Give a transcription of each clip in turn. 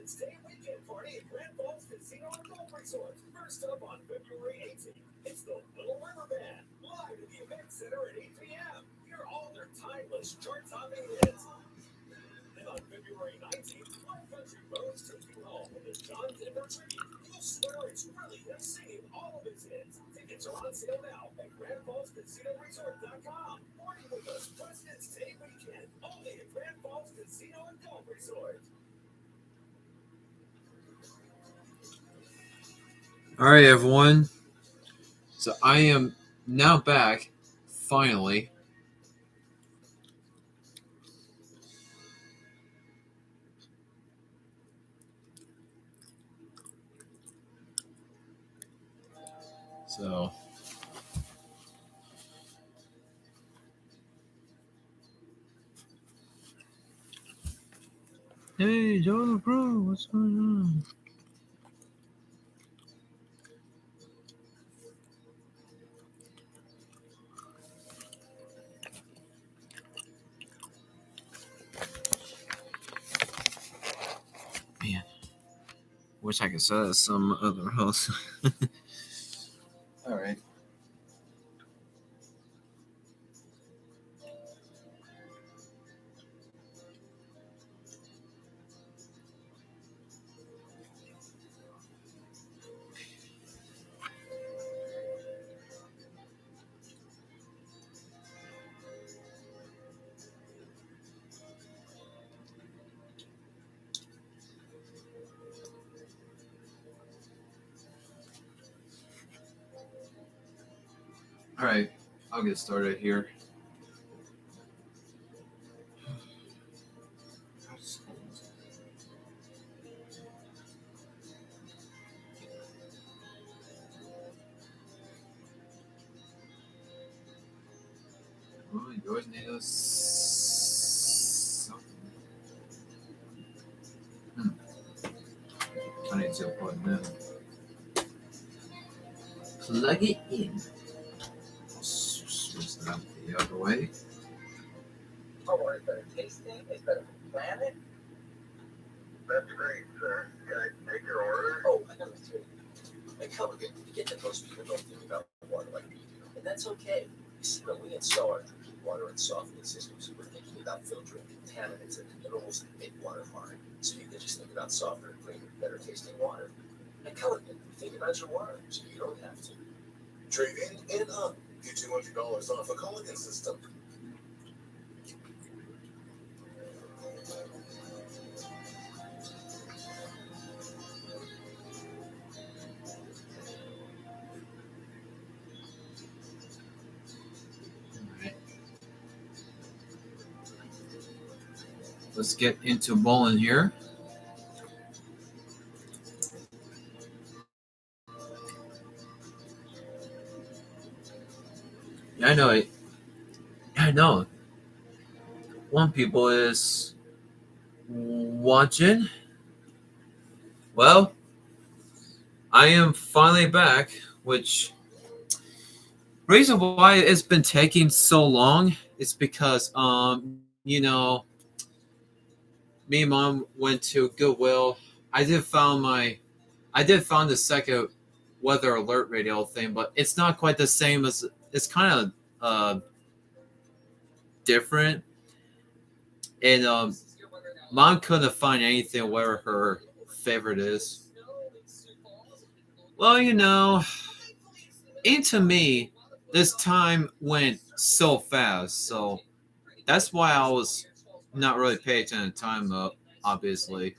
President's Day weekend party at Grand Falls Casino and Golf Resort. First up on February 18th, it's the Little River Band, live at the Event Center at 8 p.m. Hear all their timeless chart-topping hits. Then on February 19th, Live Country Roads takes you home with the John Denver Tribute. You'll swear it's really him singing all of his hits. Tickets are on sale now at GrandFallsCasinoResort.com. Party with us President's Day weekend, only at Grand Falls Casino and Golf Resort. All right, everyone. So I am now back, finally. So hey, Joe Bro, what's going on? Man, wish I could say some other host. All right. All right, I'll get started here. Oh, you always need something. I need to plug it in. Plug it in. Switch that the other way. Oh, it's better tasting, it's better for the planet. That's great, sir. Can I take your order? Oh, I know it's good. At Culligan, we get that most people don't think about water like we do. And that's okay. You see, when we install our drinking water and softening systems, we're thinking about filtering contaminants and minerals that make water hard. So you can just think about softer, cleaner, better tasting water. At Culligan, we think about your water, so you don't have to. Trade in and up. Get $200 off a Culligan system. Let's get into bowling here. Yeah, I know it. I know. One people is watching. Well, I am finally back, which reason why it's been taking so long is because me and mom went to Goodwill. I did found the second weather alert radio thing, but it's not quite the same as it's kind of different. And mom couldn't find anything where her favorite is. Well, into me, this time went so fast, so that's why I was not really paying attention to time up. Obviously,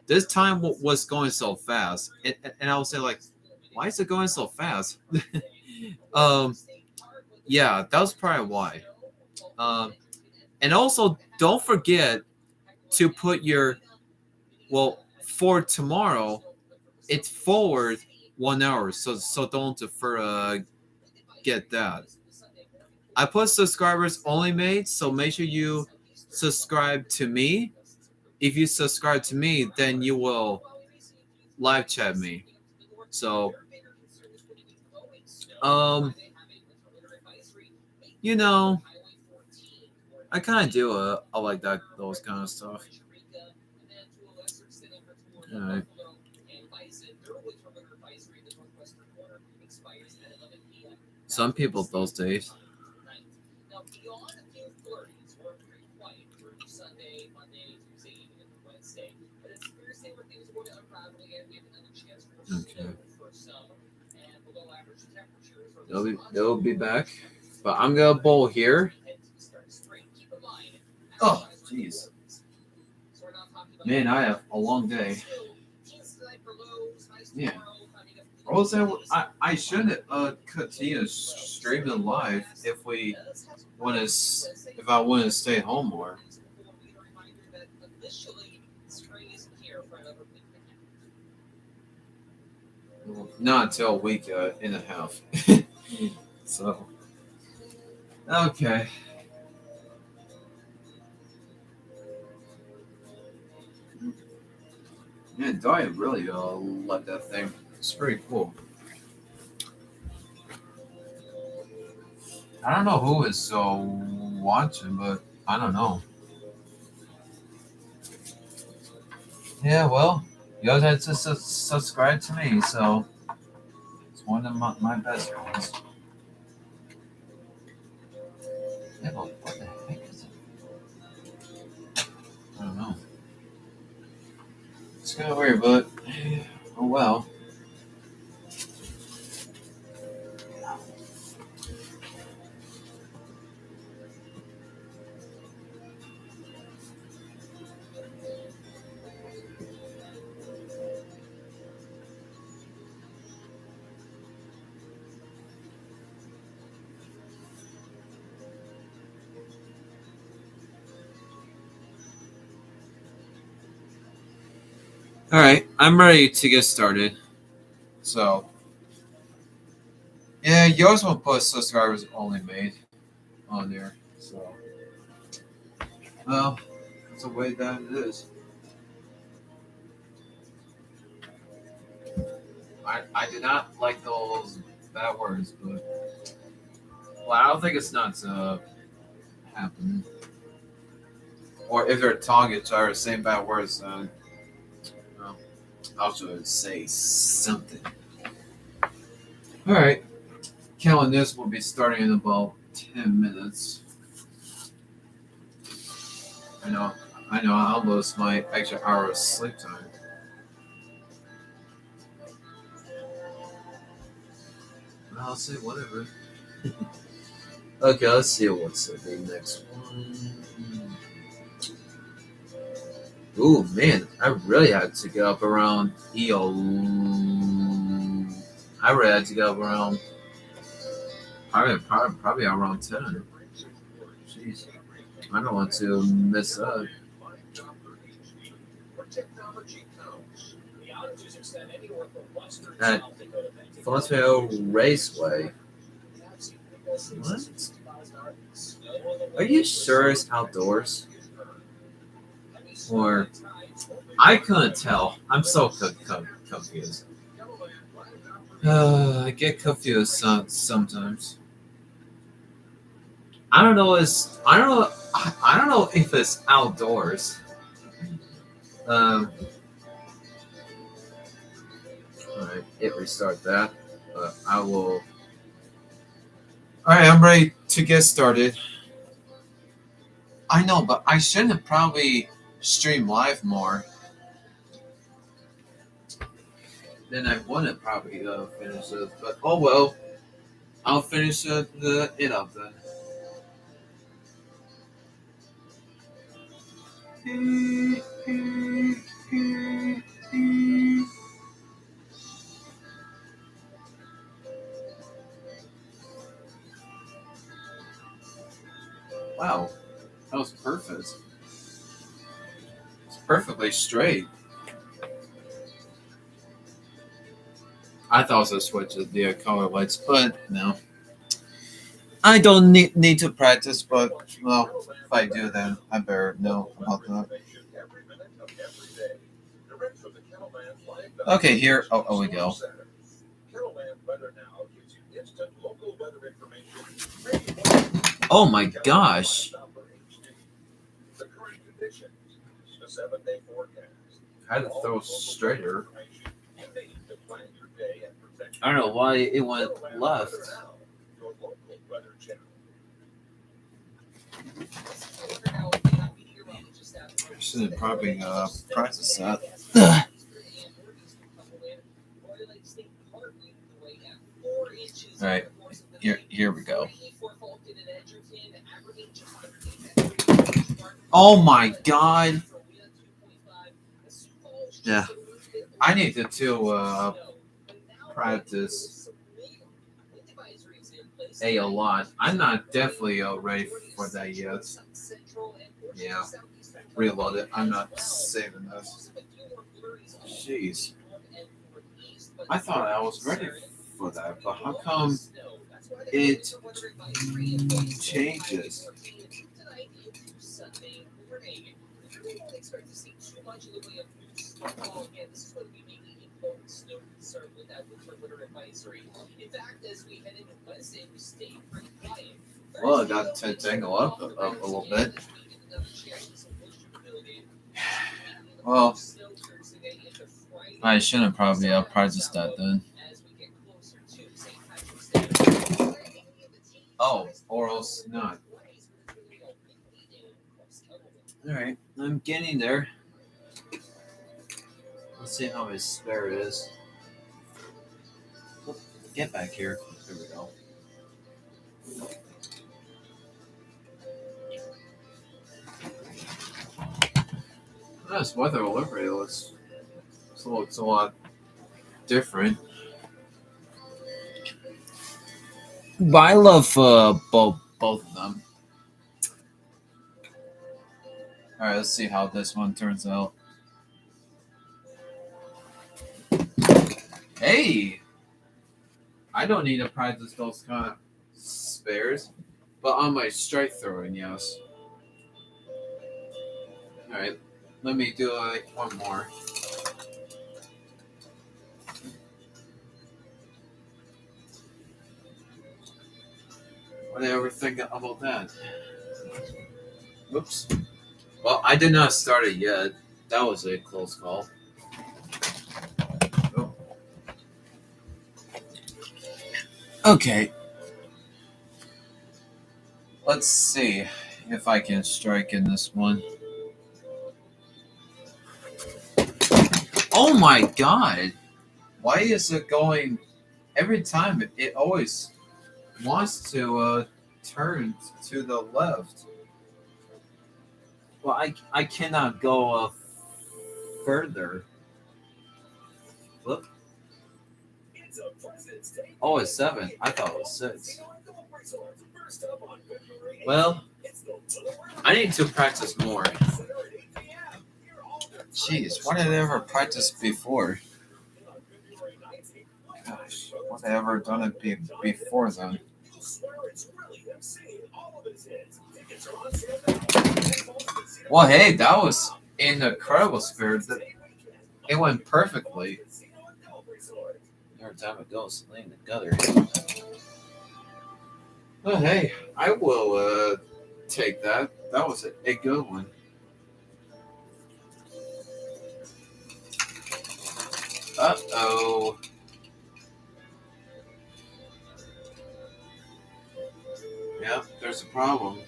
this time was going so fast, and I was saying like, why is it going so fast? um, yeah, that was probably why. And also, don't forget to put your for tomorrow. It's forward 1 hour, so don't get that. I put subscribers only made, so make sure you subscribe to me. If you subscribe to me, then you will live chat me. So, you know, I kind of do I like that those kind of stuff. All right. Some people those days. Okay. They'll be back. But I'm gonna bowl here. Oh, jeez. Man, I have a long day. Yeah. Also, I shouldn't continue streaming live if I want to stay home more. Not until a week and a half. So, okay. Man, Diet really like that thing. It's pretty cool. I don't know who is watching, but I don't know. Yeah, well, you guys had to subscribe to me, so it's one of my best ones. Yeah, but what the heck is it? I don't know. It's kind of weird, but oh well. All right, I'm ready to get started. So, yeah, you always want to put subscribers only made on there. So, well, that's the way that it is. I did not like those bad words, but well, I don't think it's not happening. Or if they're talking to her, saying bad words, well, I should say something. All right, counting this will be starting in about 10 minutes. I know, I'll lose my extra hour of sleep time. I'll say whatever. Okay, let's see what's the next one. Ooh, man, I really had to get up around I really had to get up around probably around 10. Jeez, I don't want to miss that. At Foxville Raceway. What? Are you sure it's outdoors? Or I couldn't tell. I'm so confused. I get confused sometimes. I don't know. I don't know if it's outdoors. All right, it restart that. But I will. All right, I'm ready to get started. I know, but I shouldn't probably stream live more. Then I wouldn't probably finish it. But oh well, I'll finish it up then. Wow, that was perfect. It's perfectly straight. I thought it was a switch of the color lights, but no. I don't need to practice, but well, if I do, then I better know about that. Okay, here. Oh, we go. Oh my gosh. had to throw straighter. I don't know why it went left. I should have probably practiced that. All right, here we go. Oh my God! Yeah, I needed to practice a lot. I'm not definitely ready for that yet. Yeah, reload it. I'm not saving this. Jeez, I thought I was ready for that, but how come it changes? Well, I got to tangle up a little bit. Well, I shouldn't probably practice that then. Oh, or else not. Alright, I'm getting there. Let's see how my spare is. Get back here. There we go. This weather all over it looks a lot different. But I love both of them. Alright, let's see how this one turns out. Hey! I don't need to practice those kind of spares, but on my strike throwing, yes. Alright, let me do one more. What did I ever think about that? Whoops. Well, I did not start it yet. That was a close call. Oh. Okay. Let's see if I can strike in this one. Oh my God! Why is it going every time? It always wants to turn to the left. Well, I cannot go further. Look. Oh, it's 7. I thought it was 6. Well, I need to practice more. Jeez, why did I ever practice before? Gosh, what have I ever done it before then? Well, hey, that was an incredible spirit. It went perfectly. Every time it goes, laying the gutter. Oh, hey, I will take that. That was a good one. Uh-oh. Yeah, there's a problem.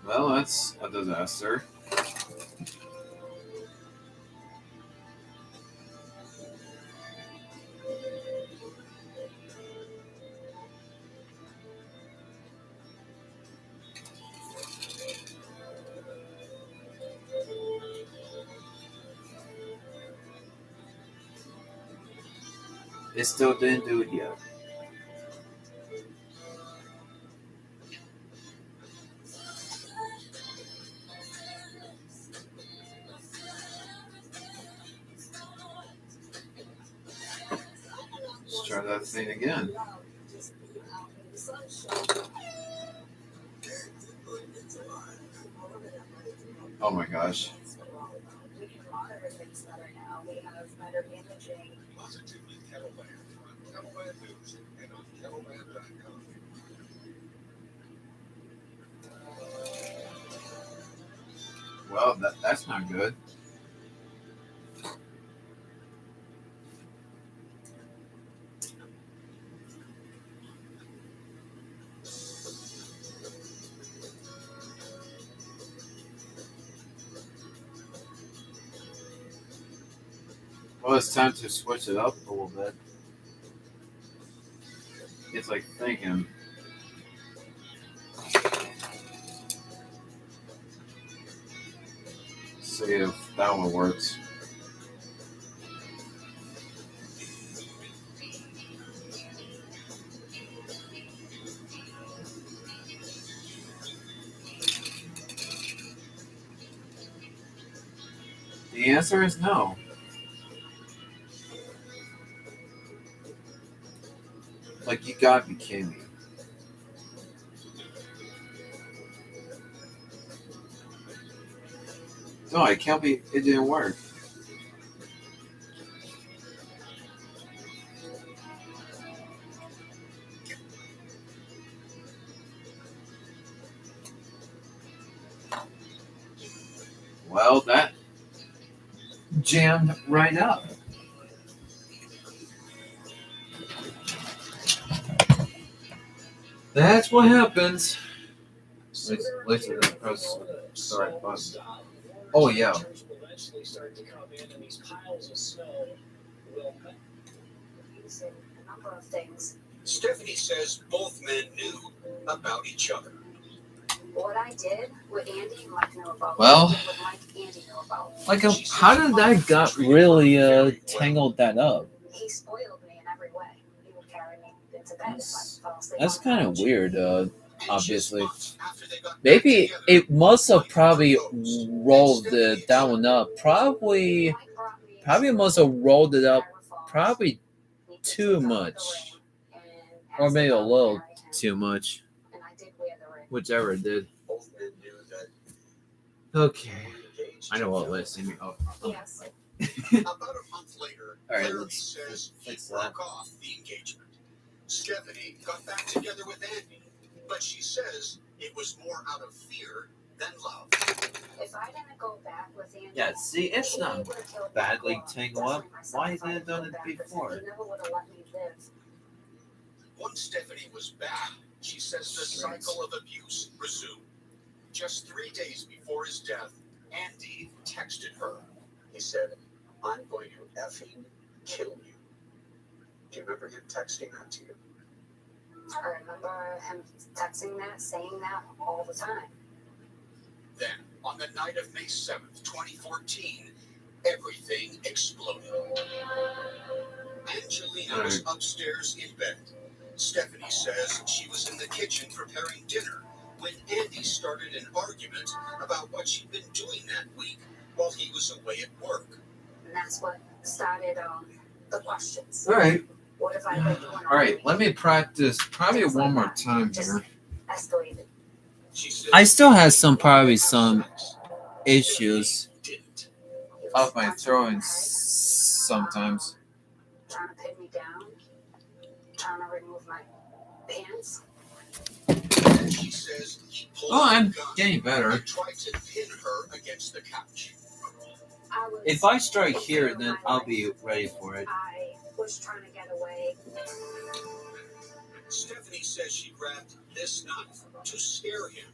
Well, that's a disaster. It still didn't do it yet. Let's try that thing again. Oh my gosh. Positively Kettleland on Kettleland News and on Kettleland.com. Well, that's not good. Well, it's time to switch it up a little bit. It's like thinking. See if that one works. The answer is no. Like, you gotta be kidding me. No, it can't be. It didn't work. Well, that jammed right up. That's what happens. Later, press the right button. Oh, yeah. Stephanie says both men knew about each other. What I did, what Andy and Mike know about. Well, what Mike and Andy know about. Like, how did that got really tangled that up? He spoiled me in every way. He would carry me into bed if I fell asleep. That's kind of weird, obviously. After they got Maybe back together, it must have probably rolled that one up. Probably must have rolled it up probably too much. Or maybe a little too much. And I did wear the ring. Whichever it did. both men knew that Okay. they were engaged. I know what listing. Oh. Yes. About a month later, All right, Larry let's says he fix that. broke off the engagement. Stephanie got back together with Andy, but she says it was more out of fear than love. If I didn't go back with Andy. Yeah, see, it's he not would've killed me badly before. tangled up. Definitely myself Why if I hasn't it done go it back with him. before? He never would have let me live. Once Stephanie was back, she says the cycle of abuse resumed. Just 3 days before his death, Andy texted her. He said, "I'm going to effing kill you." Do you remember him texting that to you? I remember him texting that, saying that all the time. Then, on the night of May 7th, 2014, everything exploded. Angelina was upstairs in bed. Stephanie says she was in the kitchen preparing dinner when Andy started an argument about what she'd been doing that week while he was away at work. And that's what started the questions. All right. What if I been doing All right. Let me practice probably one more time here. escalated? She says I still have some he probably had some sex. issues Didn't. He was of my punching me throwing in the head, sometimes. trying to pin me down, trying to remove my pants. And she says he pulled Oh, out a I'm gun getting better. and tried to pin her against the couch. I was, If I strike here, then I'll be ready for it. I was trying to get away. Stephanie says she grabbed this knife to scare him.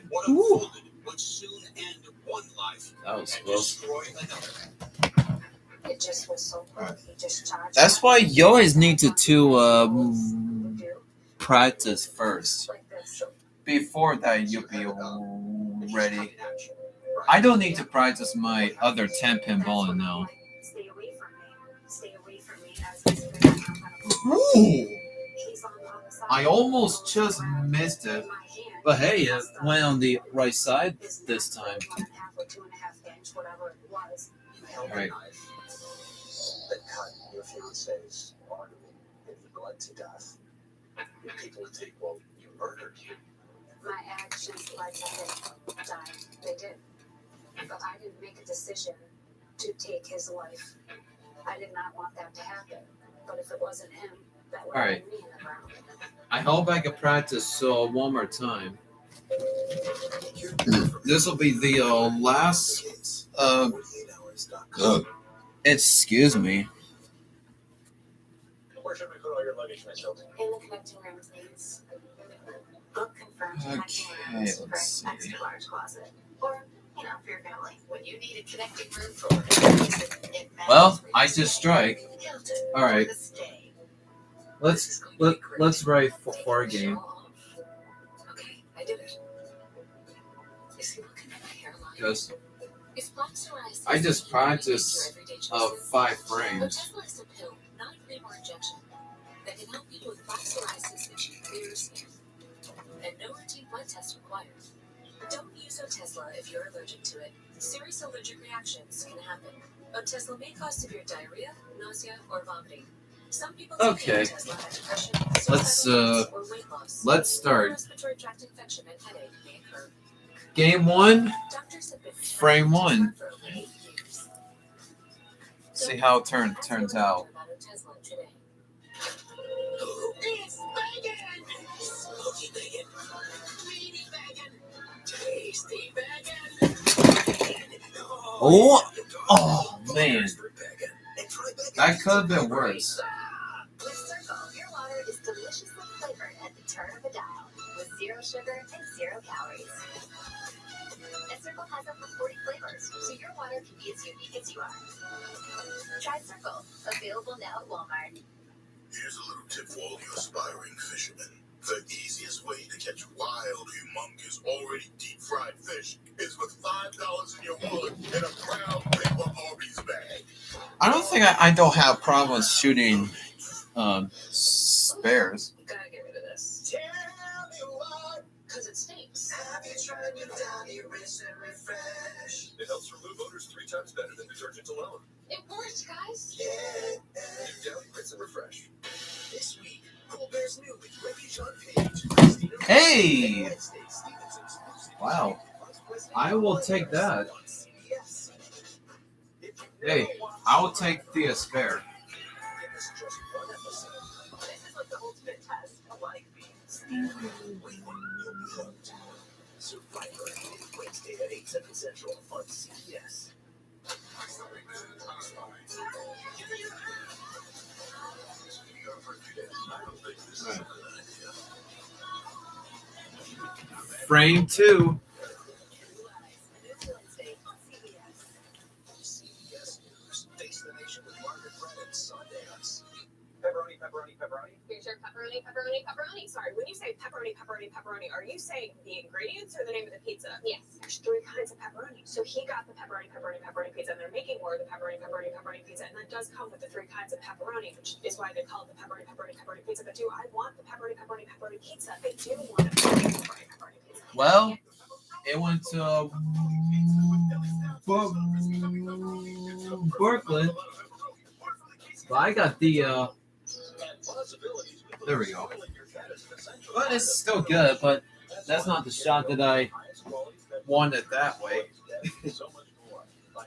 What Ooh. unfolded would soon end one life That was and close. destroy another. It just was so quick. He just charged. That's me. why you always need to Would do practice first. like this. Before that, you'll be ready. I don't need to practice my other 10-pin bowling now. Stay away from me. Stay away from me. As he's gonna Ooh. He's on the other side. I almost just missed it. My hand But hey, it was the- went on the right side his this knife, time. 1.5 or 2.5 inch, whatever it was. You held Right. the knife that cut your fiance's artery and he bled to death. And people would think, well, you murdered him. My actions led to him dying. They did. But I didn't make a decision to take his life. I did not want that to happen. But if it wasn't him, that would All have right. been me in the ground. I hope I can practice one more time. This will be the last. Excuse me. Where should we put all your luggage, Miss Hilton? In the connecting room, please. Book confirmed connecting Okay, rooms for let's an see. extra large closet. Or, for your family. When you need a connecting room for it Well, I just strike. All right. Let's write for a game. Okay, I did it. Is he looking at my hairline? Because Is plaque psoriasis I just practiced your everyday 5 choices? frames. Otezla is a pill, not a cream or injection, that can help people with plaque psoriasis achieve clearer skin. And no routine blood test required. Don't use Otezla if you're allergic to it. Serious allergic reactions can happen. Otezla may cause severe diarrhea, nausea, or vomiting. Some people Okay. take Otezla have depression, Let's, suicidal thoughts, or weight loss. Let's start. Respiratory tract infection and headache may occur. Game 1. Doctors have been Frame 1. for over 8 years. See how it turns out. It's bacon! Smoky bacon. Meaty bacon. Tasty bacon. Oh man, that could have been worse. With Circle, your water is deliciously flavored at the turn of a dial, with 0 sugar and 0 calories. And Circle has up to 40 flavors, so your water can be as unique as you are. Try Circle, available now at Walmart. Here's a little tip for all you aspiring fishermen. The easiest way to catch wild, humongous, already deep-fried fish is with $5 in your wallet and a brown paper Arby's bag. I don't think I don't have problems shooting spares. Gotta get rid of this. Tell me why. Because it stinks. Have you tried your Downy Rinse and Refresh? It helps remove odors 3 times better than detergent alone. It works, guys. Yeah. New Downy Rinse and Refresh. This week, Colbert's new with Refuge on Page. Hey! Wow. I will take that. Hey, I will take the spare. This is like the ultimate test of life being Survivor, Wednesday at 8, 7 Central on CBS. Frame 2. Wednesday on CBS. CBS News, Face the Nation with Margaret Brennan, Sundance. Pepperoni, pepperoni, pepperoni. Here's your pepperoni, pepperoni, pepperoni. Sorry, when you say pepperoni, pepperoni, pepperoni, are you saying the ingredients or the name of the pizza? Yes. There's 3 kinds of pepperoni. So he got the pepperoni, pepperoni, pepperoni pizza, and they're making more of the pepperoni, pepperoni, pepperoni pizza, and that does come with the 3 kinds of pepperoni, which is why they call it the pepperoni, pepperoni, pepperoni pizza. But do I want the pepperoni, pepperoni, pepperoni pizza? I do want the pepperoni, pepperoni, pepperoni pizza. Well, it went to Brooklyn. But I got the there we go. But it's still good, but that's not the shot that I wanted that way.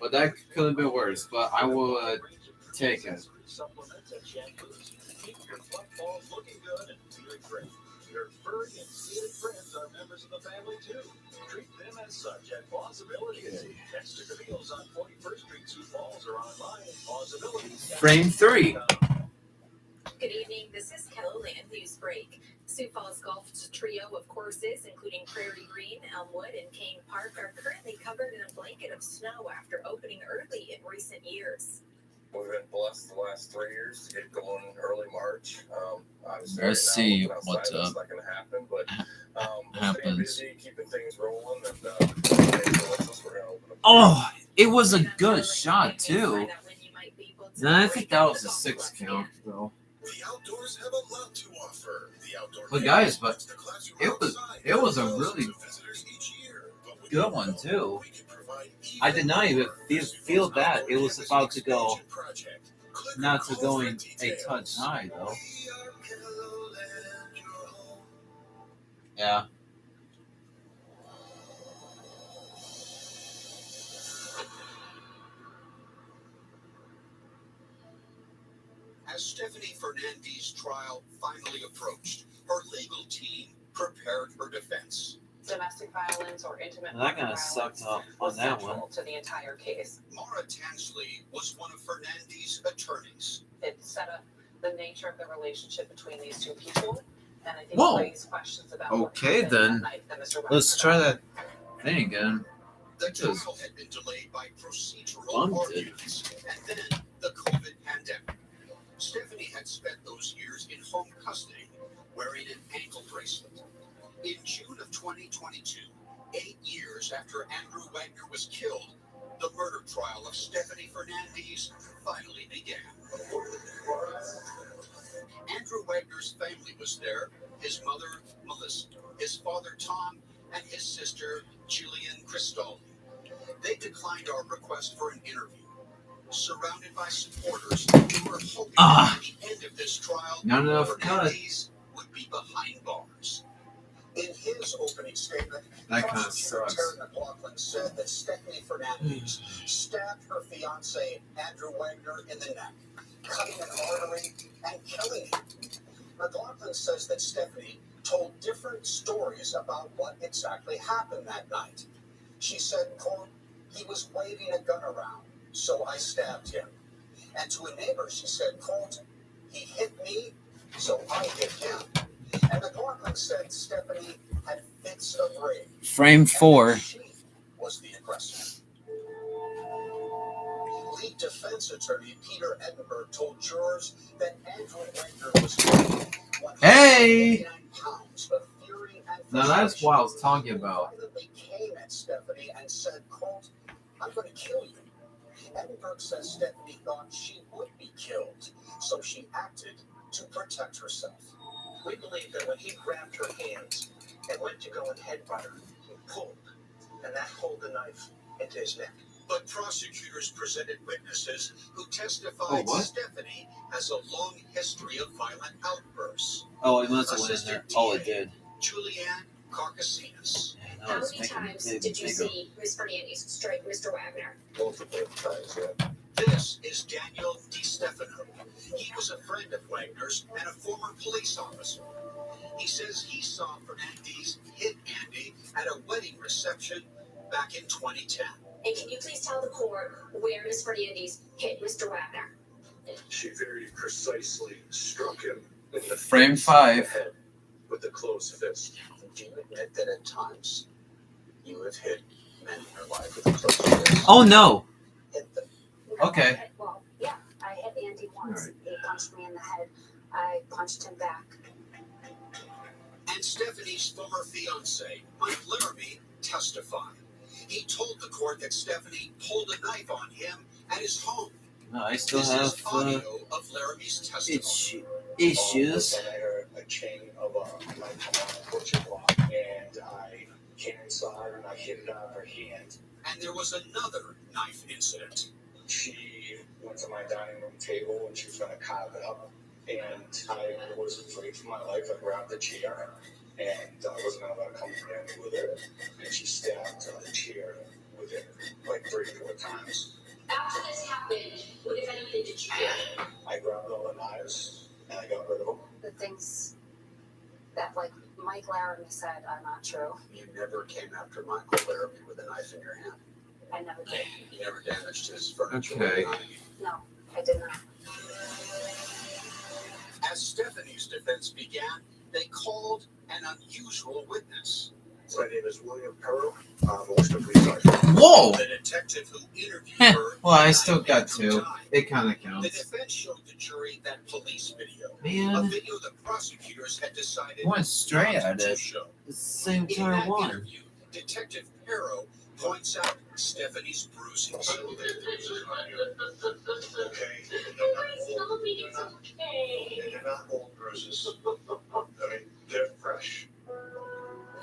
But that could have been worse, but I will take it. Your furry and seated friends are members of the family too. Treat them as such at Possibilities. Catch sticker deals on 41st Street, Sioux Falls, or online at Possibilities. Frame 3. Good evening. This is Keloland News Break. Sioux Falls Golf's trio of courses, including Prairie Green, Elmwood, and Kane Park, are currently covered in a blanket of snow after opening early in recent years. We've been blessed the last 3 years to get going early March. Obviously, Let's see outside, what's that's not going to happen, but we're staying happens. busy, keeping things rolling, and we're going to open up. Oh, it was a good shot too. And I think that was a 6 count though. The outdoors have a lot to offer. The outdoor But guys, but the classroom it was a outside really to visitors each year. But with good one too. we can provide I did not even feel that it was about to go project. Click not or to call going for a details. touch high though. We are Keloland, your home. Yeah. As Stephanie Fernandez's trial finally approached, her legal team prepared her defense. Domestic violence or intimate That partner kinda sucked violence up was on that central one. to the entire case. Mara Tansley was one of Fernandez's attorneys. It set up the nature of the relationship between these two people, and I think Whoa. raised questions about Okay, what happened then. that night that Mr. Let's Wagner try died. that thing again. The Just trial had been delayed by procedural bumped it. arguments, and then the COVID pandemic. Stephanie had spent those years in home custody, wearing an ankle bracelet. In June of 2022, 8 years after Andrew Wagner was killed, the murder trial of Stephanie Fernandez finally began. Andrew Wagner's family was there, his mother, Melissa, his father, Tom, and his sister, Jillian Cristaldi. They declined our request for an interview. Surrounded by supporters, we were hoping that at the end of this trial, Not enough cut. Fernandez would be behind bars. In his opening statement, That kinda prosecutor sucks. Terry McLaughlin said that Stephanie Fernandez stabbed her fiance Andrew Wagner in the neck, cutting an artery and killing him. McLaughlin says that Stephanie told different stories about what exactly happened that night. She said, quote, "He was waving a gun around, so I stabbed him." And to a neighbor, she said, quote, "He hit me, so I hit him." And McLaughlin said Stephanie had fits of rage. Frame And 4. that she was the aggressor. Lead defense attorney Peter Edinburgh told jurors that Andrew Wagner was weighing Hey! 189 pounds of fury and Now that's what I was frustration. talking about. He violently came at Stephanie and said, quote, "I'm going to kill you." Edinburgh says Stephanie thought she would be killed, so she acted to protect herself. We believe that when he grabbed her hands and went to go and headbutt her, he pulled, and that pulled the knife into his neck. But prosecutors presented witnesses who testified what? Stephanie has a long history of violent outbursts. Oh, it must have went in there. Oh, it did. Julianne Carcasinas. Yeah, How no, it's many making times it did you bigger. see Miss Fernandez strike Mr. Wagner? Multiple times, yeah. This is Daniel DiStefano. He was a friend of Wagner's and a former police officer. He says he saw Fernandez hit Andy at a wedding reception back in 2010. And can you please tell the court where Miss Fernandez hit Mr. Wagner? She very precisely struck him in the Frame face 5. of the head with a closed fist. Do you admit that at times you have hit men in your life with a closed fist? Oh no! Hit them. Okay. Well, yeah, I hit Andy once. Alright. He punched me in the head. I punched him back. And Stephanie's former fiance, Mike Laramie, testified. He told the court that Stephanie pulled a knife on him at his home. No, I still This have is audio of Laramie's testimony. issues. Then I heard a chain of a knife come out of the butcher block, and I came inside and I hit it out of her hand. And there was another knife incident. She went to my dining room table and she was going to carve it up, and I was afraid for my life. I grabbed the chair, and I wasn't going to let her come near me with it, and she stabbed the chair with it like 3 or 4 times. After this happened, what, if anything, did you do? I grabbed all the knives and I got rid of them. The things that, like, Mike Laramie said are not true. You never came after Michael Laramie with a knife in your hand. I never did. You never damaged his furniture. Okay. No, I did not. As Stephanie's defense began, they called an unusual witness. My name is William Perro. I'm a Worcester police sergeant. Whoa! The detective who interviewed Heh, her. well, I still denied got every 2. time. It kind of The counts. defense showed the jury that police video. A Man, video the prosecutors had decided went straight not at to it. show. It's the same In entire that one. interview, Detective Perro points out Stephanie's bruises. Okay? They're not old bruises. I mean, they're fresh.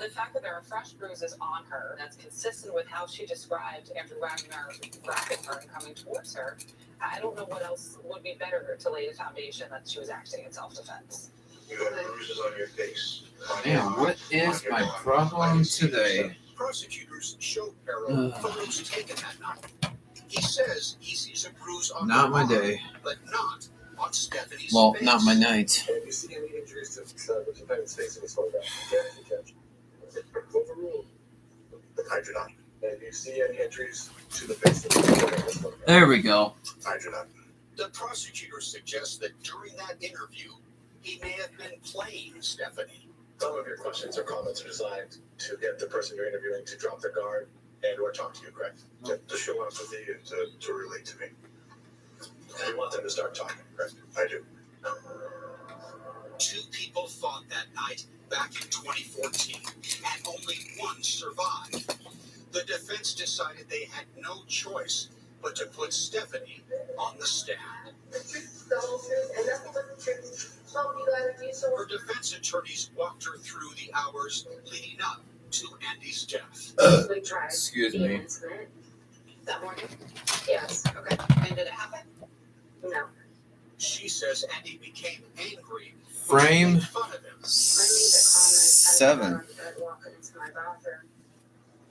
The fact that there are fresh bruises on her, that's consistent with how she described Andrew Wagner grabbing her and coming towards her. I don't know what else would be better to lay the foundation that she was acting in self-defense. You got bruises on your face. on your Man, arm, what is on your my arm. I problem can see today? Prosecutors showed Perro Ugh. photos taken that night. He says he sees a bruise on Not her my arm, day. but not on Stephanie's Well, face. not my night. If you see any injuries to the defendant's face in this photograph, catch. Overruled. I do not. If you see any injuries to the face of the photograph, There we go. I do not. The prosecutor suggests that during that interview, he may have been playing Stephanie. some of your questions or comments are designed to get the person you're interviewing to drop their guard and or talk to you, correct? To show empathy and to relate to me. You want them to start talking, correct? I do. Two people fought that night back in 2014, and only one survived. The defense decided they had no choice but to put Stephanie on the stand. Her defense attorneys walked her through the hours leading up to Andy's death. We tried. Excuse the me. incident. That morning? Yes. Okay. And did it happen? No. She says Andy became angry. Frame Made fun of him. I made a comment. 7. I walking into my bathroom,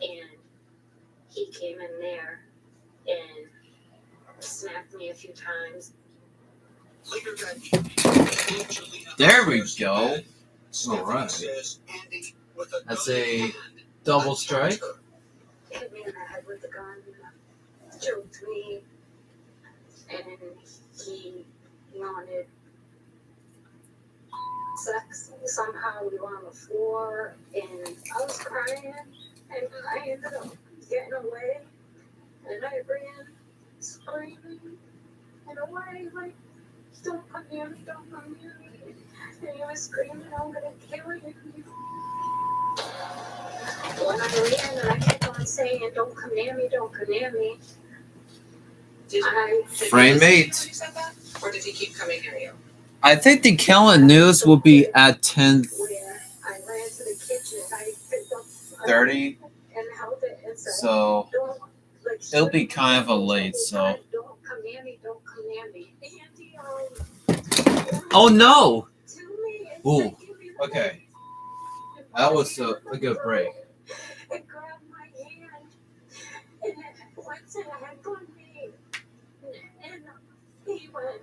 and he came in there and smacked me a few times. Later that evening, Angelina There we goes to go. bed. Stephanie Alright. says Andy, with a That's gun in a hand, double attacked strike. her. Hit me in the head with the gun, choked me, and he wanted sex. Somehow we were on the floor, and I was crying, and I ended up getting away, and I ran screaming in a way like, don't come near me, don't come near me. And he was screaming, I'm gonna kill you. When I ran and I kept on saying, don't come near me, don't come near me. Did I Frame listen to you 8. when he said that? Or did he keep coming near you? I think the Kellen News will be at 10:30. where I ran to the kitchen, I picked up and held it and said, So don't, like, it'll be kind of a late, so. don't come near me, don't come near me. Andy, Oh no! to me and Ooh, said, "Give me the okay. knife." That was a good break. It grabbed my hand and it went to the head on me. And he went,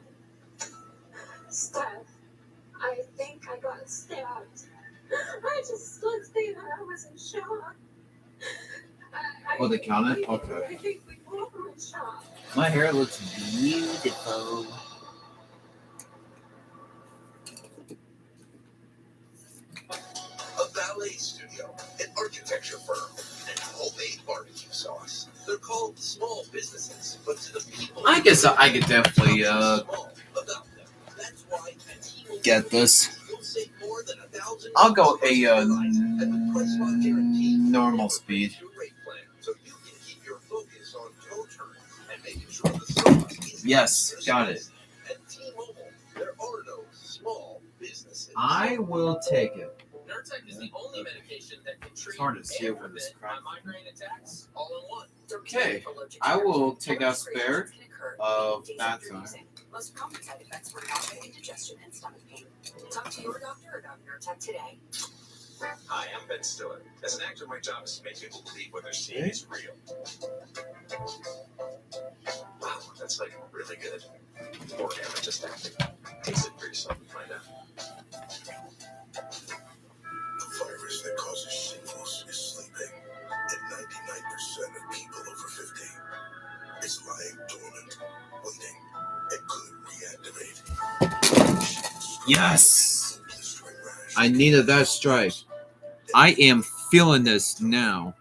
Steph, I think I got stabbed. I just stood there, I was in shock. Oh, they count it? I Okay. think we both were in shock. My hair looks beautiful. A ballet studio, an architecture firm, and homemade barbecue sauce. They're called small businesses, but to the people, I guess I could definitely small about them. That's why at T-Mobile, get this. you'll save more than $1,000 I'll go per a device, and the price lock guarantee normal never speed. affects your rate plan, so you can keep your focus on toe turn and making sure the sauce is Yes, got it. At T-Mobile, there are no small businesses. I will take it. Nurtec is the only medication that can treat hard to see and over this prevent crap. my migraine attacks all in one. Okay, I will take out spare of that time. Most common side effects were nausea, indigestion, and stomach pain. Talk to your doctor about Nurtec today. Hi, I'm Ben Stiller. As an actor, my job is to make people believe what they're seeing is real. Wow, that's like really good. Or am I just acting? Taste it for yourself and find out. The virus that causes shingles is sleeping, and 99% of people over 50 is lying dormant, waiting, and could reactivate. Yes! I needed that strike. I am feeling this now.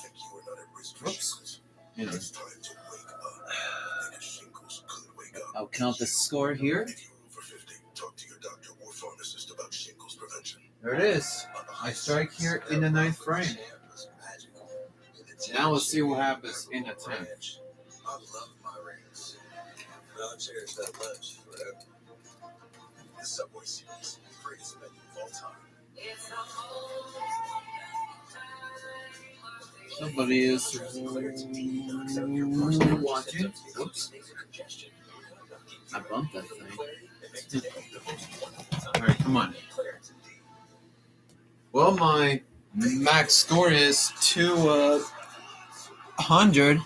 Think you are not at risk for Whoops. shingles? It's time to wake up, because shingles could wake up. I'll count the score here. If you're over 50, talk to your doctor or pharmacist about shingles prevention. There it is. I strike here in the 9th frame. Now let's see what happens in the 10th. I love my rings. No, cherish that much. Whatever. The Subway Series, greatest menu of all time. Somebody is watching. Whoops. I bumped that thing. Alright, come on. Well, my max score is 200.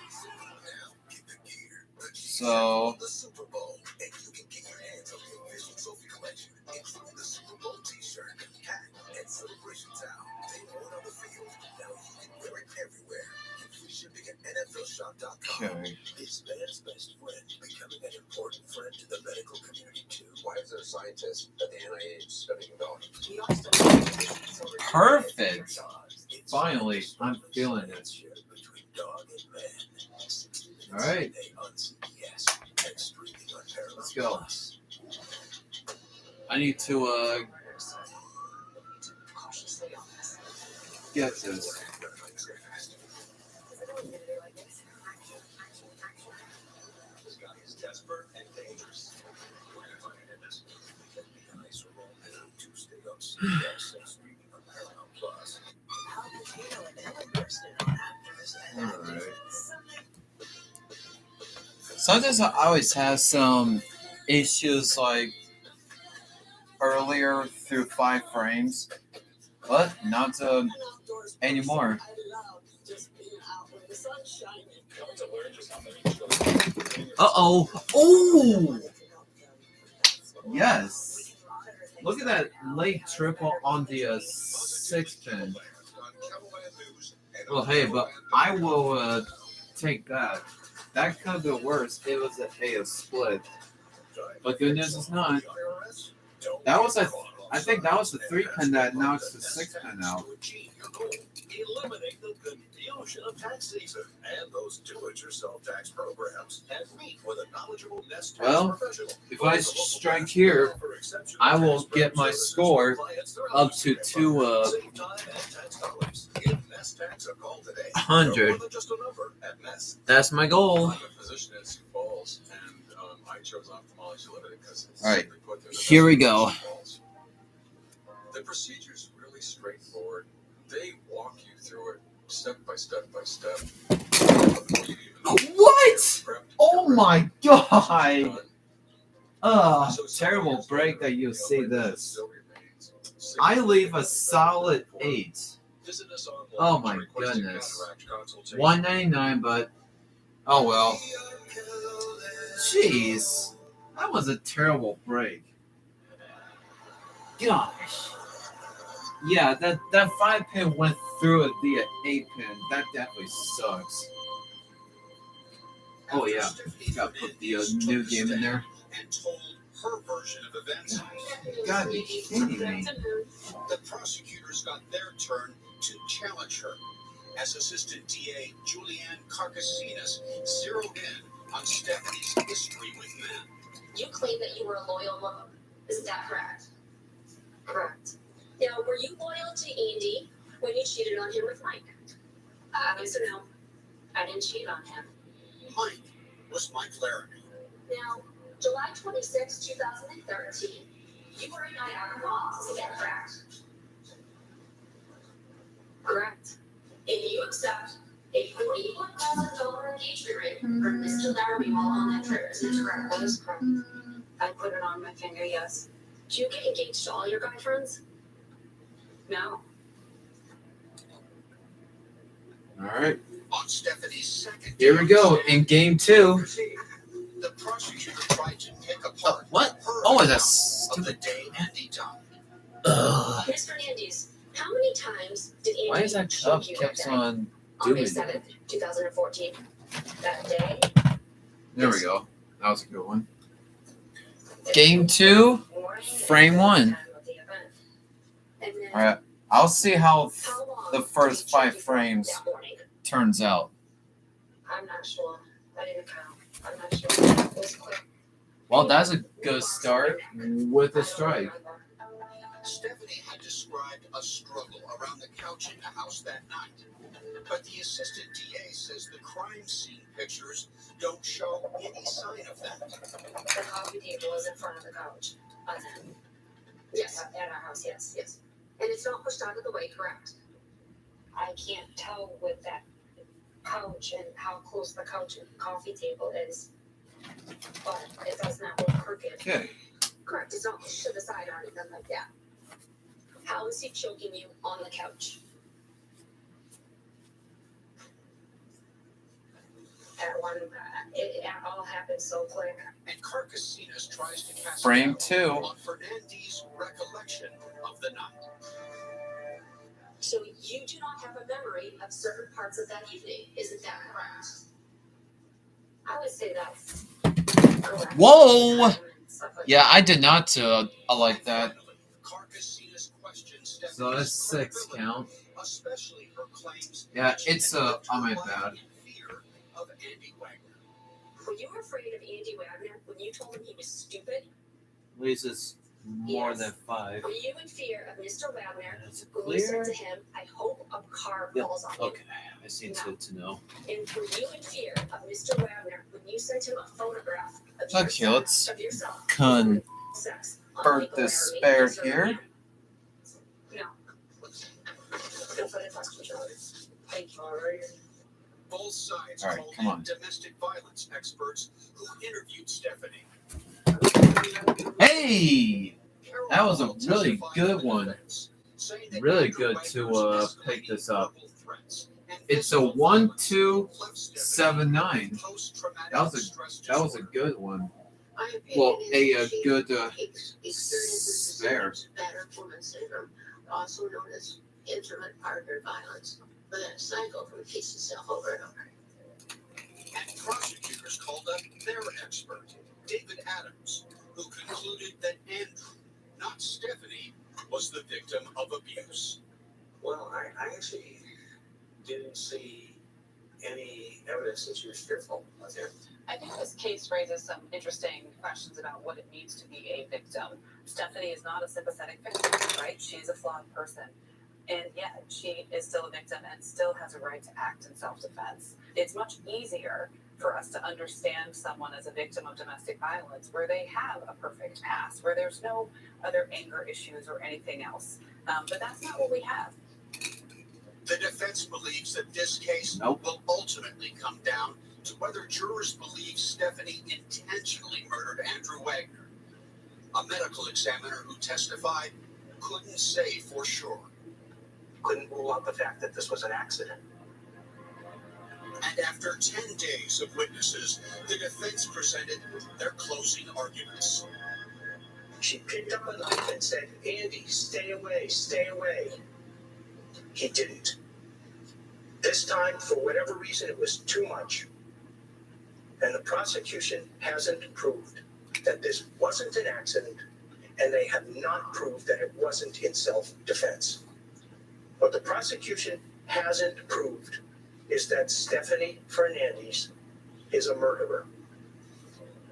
So, Doc.com. Okay. Is man's best friend becoming an important friend to the medical community too? Why is there a scientist at the NIH studying dogs? Perfect. Finally, I'm feeling it. Between dog and man. All right. Yes. And streaming on Paramount Let's go. Plus. I need to get this. This guy is desperate and dangerous. We're gonna find him in this. Nice roll and two stay up CBS and streaming on Paramount Plus. Alright. Sometimes I always have some issues like earlier through 5 frames, but not anymore. Uh-oh. Oh! Yes. Look at that late triple on the 6 pin. Well, hey, but I will take that. That could be worse. It was a split. But good news it's not. That was I think that was the 3 pin that knocks the 6 pin out. Eliminate the confusion of tax season and those do-it-yourself tax programs and meet with a knowledgeable Nest tax Well, professional. if I strike here, I will get my score up to 200. That's my goal. I'm a physician at Sioux Falls, and I chose ophthalmology limited because it's All right, simply put, they're the here we best in go. Sioux Falls. The procedure's really straightforward. They walk you through it step by step by step. Before you even know What? prepped, Oh you're my ready, god! done. So Terrible years break later, that you see coverage this. still remains I leave a solid 8. Visit us online Oh to my request a goodness. cataract consultation. $199, but oh well. Jeez, that was a terrible break. Gosh. Yeah, that 5 pin went through the 8 pin. That definitely sucks. Oh yeah, gotta put the new game in there. And told her version of events. You gotta be kidding me. The prosecutors got their turn to challenge her as Assistant DA Julianne Carcasinas zeroed in on Stephanie's history with men. You claim that you were a loyal mom. Isn't that correct? Correct. Now, were you loyal to Andy when you cheated on him with Mike? Yes or no? I didn't cheat on him. Mike was Mike Laramie. Now, July 26, 2013, you were a night out of Moss. Is that correct? Correct. And you accept a $41,000 engagement ring from Mr. Laramie while on that trip. Is that correct? That is correct. I put it on my finger, yes. Do you get engaged to all your guy friends? No. All right, On Stephanie's second here we go in game 2. The prosecutor tried to pick apart What? her Oh, account that's of the day Andy died. Ugh. Ms. Fernandez, how many times did Andy Why is that cup choke you kept that day? on On May doing that? 7th, 2014. That day, There we go. That was a good one. Game 2, frame 1. And then, All right, I'll see how how long the first did you 5 choke frames that morning? turns out. I'm not sure. I didn't count. I'm not sure. It was quick. Well, that's a good start with a strike. Stephanie had described a struggle around the couch in the house that night. But the assistant DA says the crime scene pictures don't show any sign of that. The coffee table is in front of the couch. Yes, at our house, yes, yes. And it's not pushed out of the way, correct? I can't tell with that couch and how close the couch and coffee table is. But it does not look crooked. Okay. Correct, it's not pushed to the side or anything like that. How is he choking you on the couch? It all happened so quick. And Carcasinas tries to cast Frame doubt 2. on Fernandez's recollection of the night. So you do not have a memory of certain parts of that evening, isn't that correct? would say that's correct. Whoa! Yeah, I did not like that. So that's 6 count. Yeah, it's on my bad. Were you afraid of Andy Wagner when you told him he was stupid? At least it's more than 5. Were you in fear of Mr. Wagner Is it when you said clear? to him, I hope a car Yep. falls on you? Okay, I seem to know. And were you in fear of Mr. Wagner when you sent him a photograph of Okay, let's yourself sex on convert People this Larry spare Instagram? here. No. No further questions, Charlie. Thank you. All right. Both sides All right, called come in on. domestic violence experts who interviewed Stephanie. Hey! That was a really good one. Really good to pick this up. It's a 1279. That was a good one. Well, a good spare. Battered woman syndrome, also known as intimate partner violence, where that cycle repeats itself over and over. And prosecutors called up their expert, David Adams, who concluded that Andrew, not Stephanie, was the victim of abuse. Well, I actually didn't see any evidence that she was fearful of him. I think this case raises some interesting questions about what it means to be a victim. Stephanie is not a sympathetic victim, right? She's a flawed person. And yet she is still a victim and still has a right to act in self-defense. It's much easier for us to understand someone as a victim of domestic violence where they have a perfect past, where there's no other anger issues or anything else. But that's not what we have. The defense believes that this case will ultimately come down to whether jurors believe Stephanie intentionally murdered Andrew Wagner. A medical examiner who testified couldn't say for sure. Couldn't rule out the fact that this was an accident. And after 10 days of witnesses, the defense presented their closing arguments. She picked up a knife and said, Andy, stay away, stay away. He didn't. This time, for whatever reason, it was too much. And the prosecution hasn't proved that this wasn't an accident, and they have not proved that it wasn't in self-defense. What the prosecution hasn't proved is that Stephanie Fernandez is a murderer.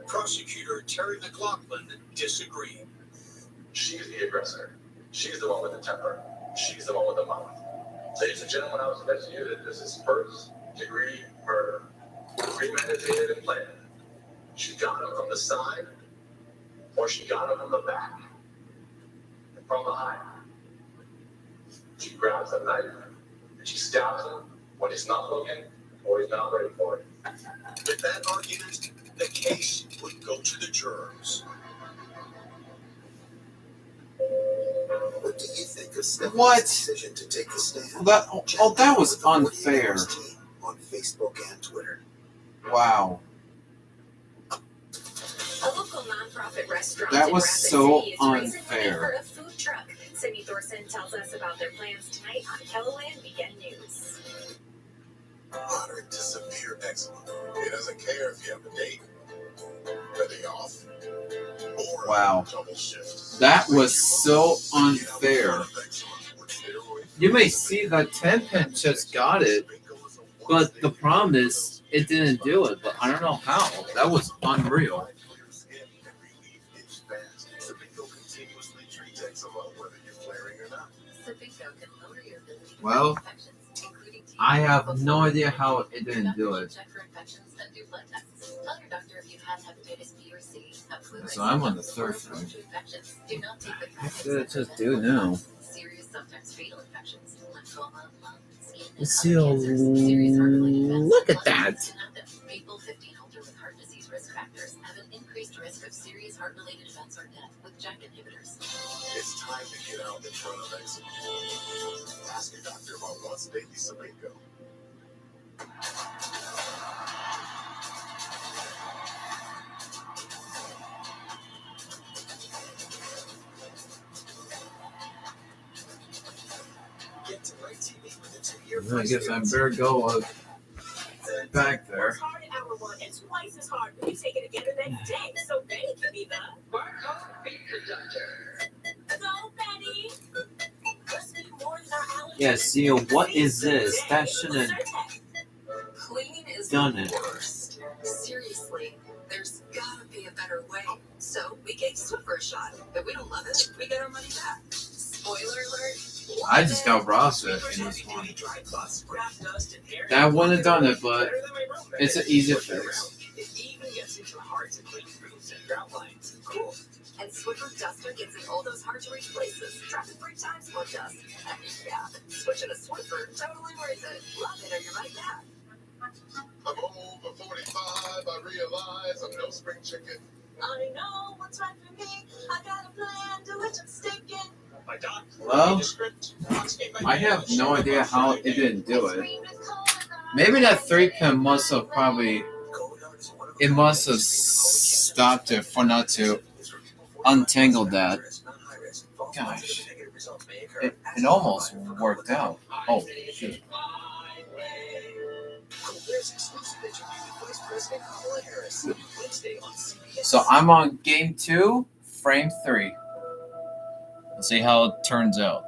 Prosecutor Terry McLaughlin disagreed. She's the aggressor. She's the one with the temper. She's the one with the mouth. Ladies and gentlemen, I was mentioning to you that this is first-degree murder. Premeditated and planned. She got him from the side, or she got him from the back, and from behind. She grabs a knife, and she stabs him when he's not looking, or he's not ready for it. With that argument, the case would go to the jurors. What do you think of Stephanie's What? decision to take the stand? That was unfair. On Facebook and Twitter. Wow. A local nonprofit restaurant That in was Rapid so City is raising money unfair. for a food truck. Sydney Thorson tells us about their plans tonight on KELOLAND Weekend News. Modern to severe eczema. It doesn't care if you have a date, a day off, or Wow. a double shift. That was so unfair. You may see that 10-pin just got it, but the problem is it didn't do it. But I don't know how. That was unreal. Well, I have no idea how it didn't do it. So I'm on the third one. What did it just do now? Let's see. Look at that. People 15 older with heart disease risk factors have an increased risk of serious heart-related events or death with JAK inhibitors. It's time to get out in front of eczema. Ask your doctor about once daily Selengo. Get to Right TV with a 2-year I guess I better go back there. Work hard at number one and twice as hard when you take it again the next day. So Betty can be the barcode beat conductor. Go, Betty. Let's be more than our allergies. Yeah, see, what is this? That shouldn't Cleaning is done the it. worst. Seriously, there's gotta be a better way. So we gave Swiffer a shot. If we don't love it, we get our money back. Spoiler alert. I just got robbed in this one. That wouldn't have done it, but it's an easy fix. It even gets into the hard to clean rooms and grout lines. Cool. And Swiffer Duster gets in all those hard to reach places. Trapping 3 times more dust. Yeah, switching to Swiffer, totally worth it. Love it or you're money back. I'm over 45, I realize I'm no spring chicken. I know what's right for me. I got a plan to which I'm sticking. Well, I have no idea how it didn't do it. Maybe that 3-pin must have it must have stopped it for not to untangle that. Gosh, it almost worked out. Oh, shoot. So I'm on game 2, frame 3. Let's see how it turns out.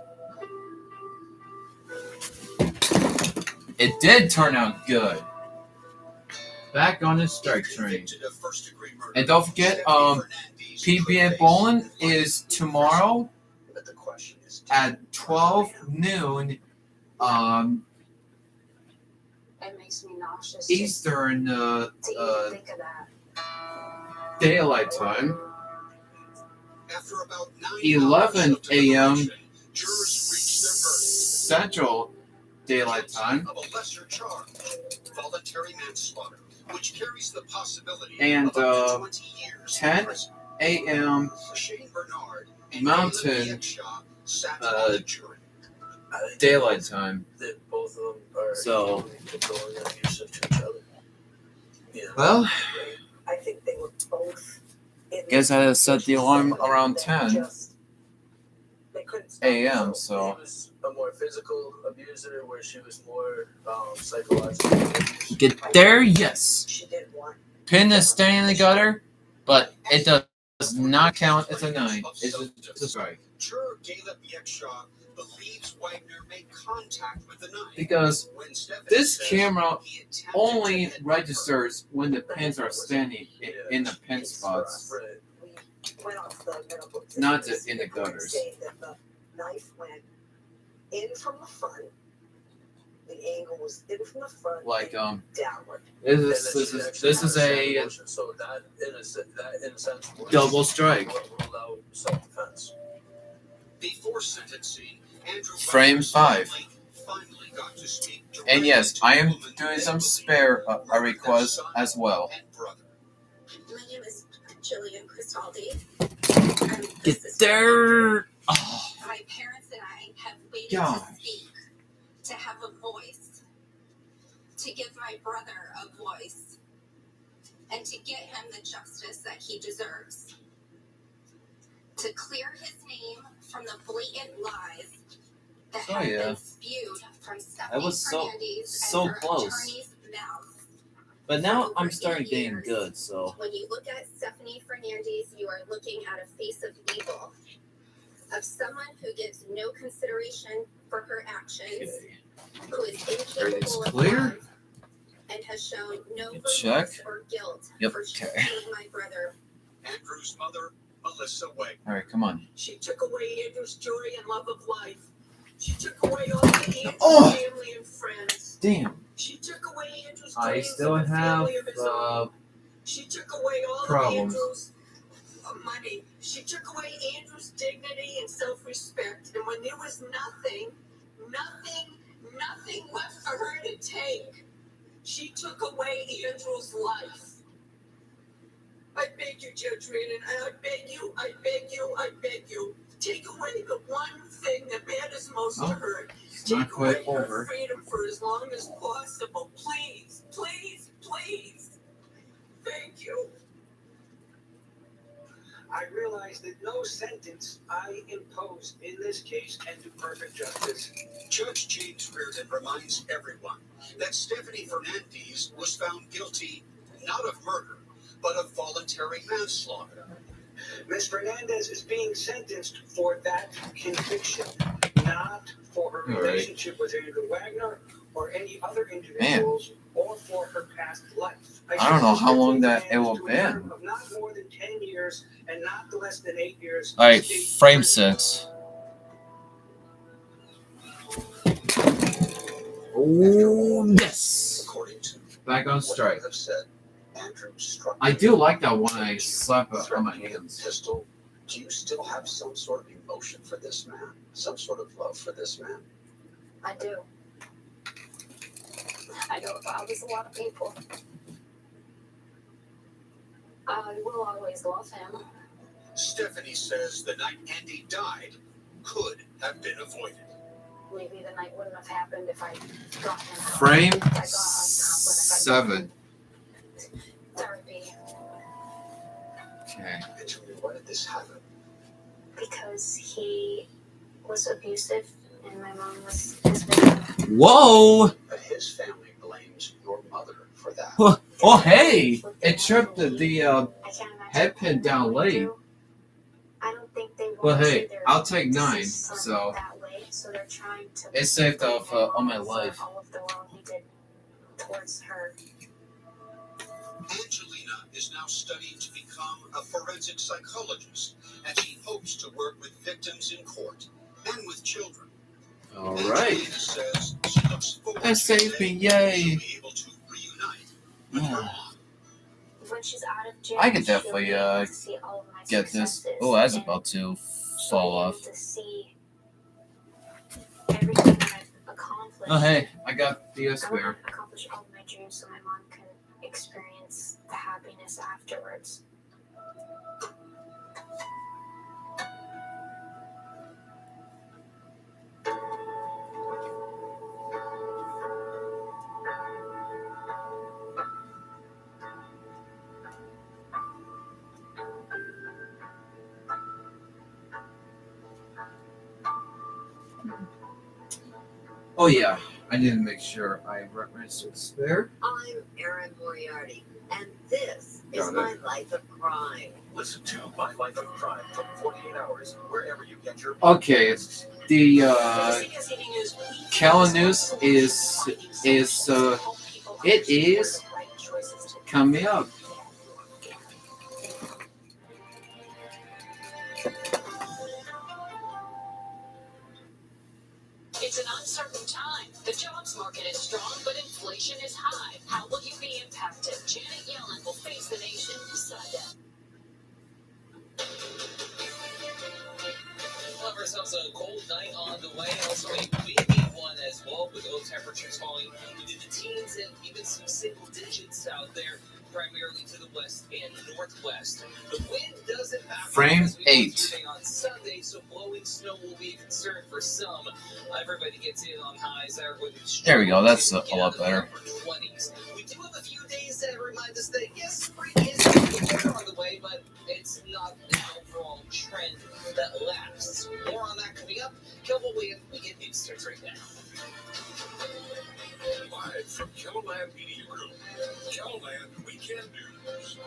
It did turn out good. Back on the strike train. And don't forget, PBA Bowling is tomorrow at 12 noon It makes me nauseous. Eastern to even think of that. daylight time. After about 9 11 hours of a.m. deliberation, jurors reached their verdict. Central daylight time. Of a lesser charge, voluntary manslaughter, which carries the possibility And of up to 20 years 10 in prison. a.m. Shane Bernard and Mountain Caleb Dietshaw sat on the jury. daylight time. That both of them are So- controlling and abusive to each other. Yeah. Well, I think they were both. guess I set the alarm around 10 They couldn't stop a.m. He So was a more physical abuser, where she was more psychological abuse. get there, yes. She did want. Pin is staying in the gutter, but it does not count as a 9. It's just a strike. Juror Caleb Dietshaw believes Wagner made contact with the knife. Because When Stephanie this says camera he attempted only to hit registers when the pins are standing in the pin spots. Right. We went off the medical. Not examiners in the report gutters. saying that the knife went in from the front. The angle was in from the front. Like and downward. this is a So that in a sense would double strike. rule out self-defense. Before sentencing, Andrew Frame Wagner 5. finally got to speak And yes, directly I to am the woman doing they some believe spare murdered a request their son as well. and brother. My name is Jillian Cristaldi. I'm the Get sister there. Oh, My parents and I have waited Gosh. to speak, to have a voice, to give my brother a voice, and to get him the justice that he deserves. To clear his name from the blatant lies that Oh, have yeah. been spewed from Stephanie was Fernandez so and her close. attorney's mouth. but now I'm starting getting good, so When you look at Stephanie Fernandez, you are looking at a face of evil, of someone who gives no consideration for her actions, okay. who is Everything's incapable of clear. love, and has shown no You check. remorse or guilt Yep, for okay. killing my brother. Andrew's mother, Melissa Wagner. All right, come on. She took away Andrew's joy and love of life. She took away all the Andrew's Oh! family and friends. Damn. She took away Andrew's I dreams still of a have family of his own. She took away all problems. of Andrew's money. She took away Andrew's dignity and self-respect. And when there was nothing left for her to take, she took away Andrew's life. I beg you, Judge Reardon, I beg you, take away the one thing that matters most to her. It's not Take quite away her over. freedom for as long as possible. Please, please, please. Thank you. I realize that no sentence I impose in this case can do perfect justice. Judge James Reardon reminds everyone that Stephanie Fernandez was found guilty not of murder, but of voluntary manslaughter. Ms. Fernandez is being sentenced for that conviction, not for her All right. relationship with Andrew Wagner or any other individuals or for her past life. I don't know how long that it will To a be. term of not more than 10 years and not less than 8 years. All right, state frame prison. 6. Oh, yes. According to Back on what strike. you have said, Andrew struck I you do like that when I with slap a it on my threatening hands. pistol. Do you still have some sort of emotion for this man? Some sort of love for this man? I do. I know it bothers a lot of people. I will always love him. Stephanie says the night Andy died could have been avoided. Maybe the night wouldn't have happened if I got him out. Frame If I got us out, but if I 7. therapy. Okay. And Julie, why did this happen? Because he was abusive and my mom was his victim. Whoa! But his family blames your mother for that. Oh, hey! It tripped the I can't imagine head pin what down they would late. do. I don't think they want Well, to hey, see their I'll take 9, deceased son so that way, so they're trying to it saved blame off him all my for life. all of the wrong he did towards her. Angelina is now studying to become a forensic psychologist, and she hopes to work with victims in court and with children. All Angelina right. says she looks forward That to saved the me, day yay. she'll be able to reunite with her mom. When she's out of jail, I could she'll definitely be able to see all of my get this. successes, Oh, that's and about to she'll fall be able off. to see everything that I've accomplished. Oh, hey, I got the I spare. want to accomplish all of my dreams so my mom can experience the happiness afterwards. Oh, yeah. I need to make sure I reference the spare. I'm Erin Moriarty, and this is Got it. my life of crime. Listen to My Life of Crime from 48 Hours, wherever you get your Okay, the CBS Evening News, Callan News is it is coming up. It's an uncertain time. The jobs market is strong, but inflation is high. How will you be impacted? Janet Yellen will face the nation Sunday. Love ourselves a cold night on the way, also a windy one as well, with low temperatures falling into the teens and even some single digits out there, primarily to the west and northwest. The wind doesn't back up Frame as we go 8. through on Sunday, so blowing snow will be a concern for some. Everybody gets in on highs that are going to There we go. That's get a lot into the better. upper 20s. We do have a few days that remind us that yes, spring is on the way, but it's not an overall trend that lasts. More on that coming up. Kelvin Williams, we get news starts right now. Live from Keloland Media Group, Keloland Weekend News.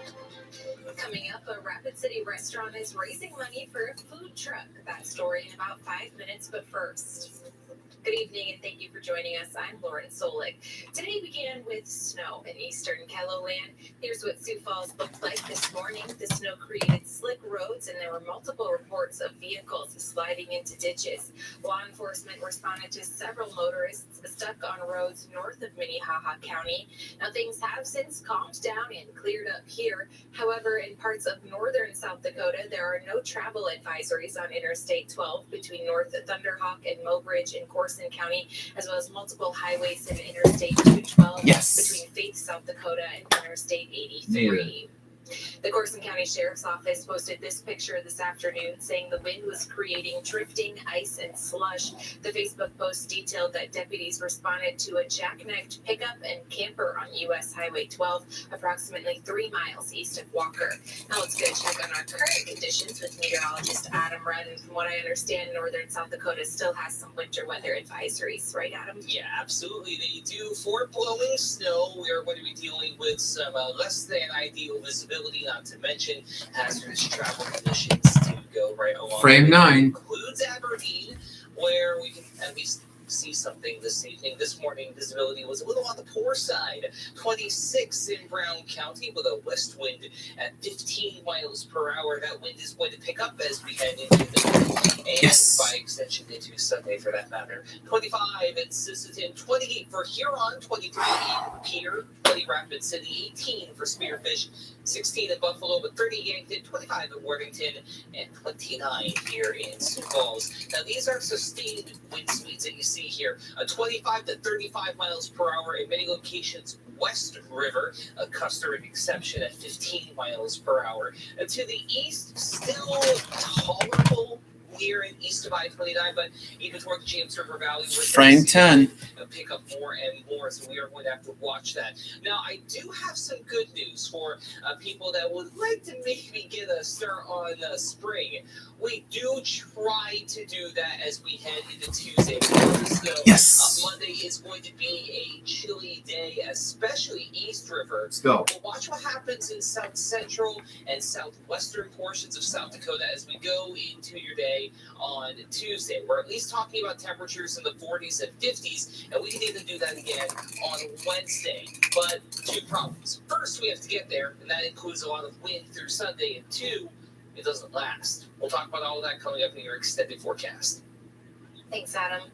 Coming up, a Rapid City restaurant is raising money for a food truck. That story in about 5 minutes, but first. Good evening and thank you for joining us. I'm Lauren Solik. Today began with snow in eastern Keloland. Here's what Sioux Falls looked like this morning. The snow created slick roads and there were multiple reports of vehicles sliding into ditches. Law enforcement responded to several motorists stuck on roads north of Minnehaha County. Now things have since calmed down and cleared up here. However, in parts of northern South Dakota, there are no travel advisories on Interstate 12 between North Thunderhawk and Mobridge in Corson County, as well as multiple highways in Interstate 212 Yes. between Faith, South Dakota and Interstate Neither. 83. The Corson County Sheriff's Office posted this picture this afternoon saying the wind was creating drifting ice and slush. The Facebook post detailed that deputies responded to a jackknifed pickup and camper on U.S. Highway 12, approximately 3 miles east of Walker. Now let's go check on our current conditions with meteorologist Adam Rudd. From what I understand, northern South Dakota still has some winter weather advisories, right, Adam? Yeah, absolutely. They do. For blowing snow, we are going to be dealing with some less than ideal visibility, not to mention hazardous travel conditions to go right along. Frame 9 includes Aberdeen, where we can at least see something this evening. This morning, visibility was a little on the poor side. 26 in Brown County with a west wind at 15 miles per hour. That wind is going to pick up as we head into the and by extension into Sunday for that matter. 25 in Sisseton, 28 for Huron, 23 in Peter, 20 Rapid City, 18 for Spearfish, 16 in Buffalo, but 30 Yankton, 25 in Worthington, and 29 here in Sioux Falls. Now these are sustained wind speeds that you see here, 25 to 35 miles per hour in many locations west River, a customary exception at 15 miles per hour. And to the east, still tolerable here and east of I-29, but even toward the James River Valley, Frame 10 pick up more and more, so we are going to have to watch that. Now, I do have some good news for people that would like to maybe get a start on spring. We do try to do that as we head into Tuesday. Yes. Monday is going to be a chilly day, especially East River. Let's go. But watch what happens in south central and southwestern portions of South Dakota as we go into your day on Tuesday. We're at least talking about temperatures in the 40s and 50s, and we can even do that again on Wednesday. But two problems. First, we have to get there, and that includes a lot of wind through Sunday. And two, it doesn't last. We'll talk about all of that coming up in your extended forecast. Thanks, Adam.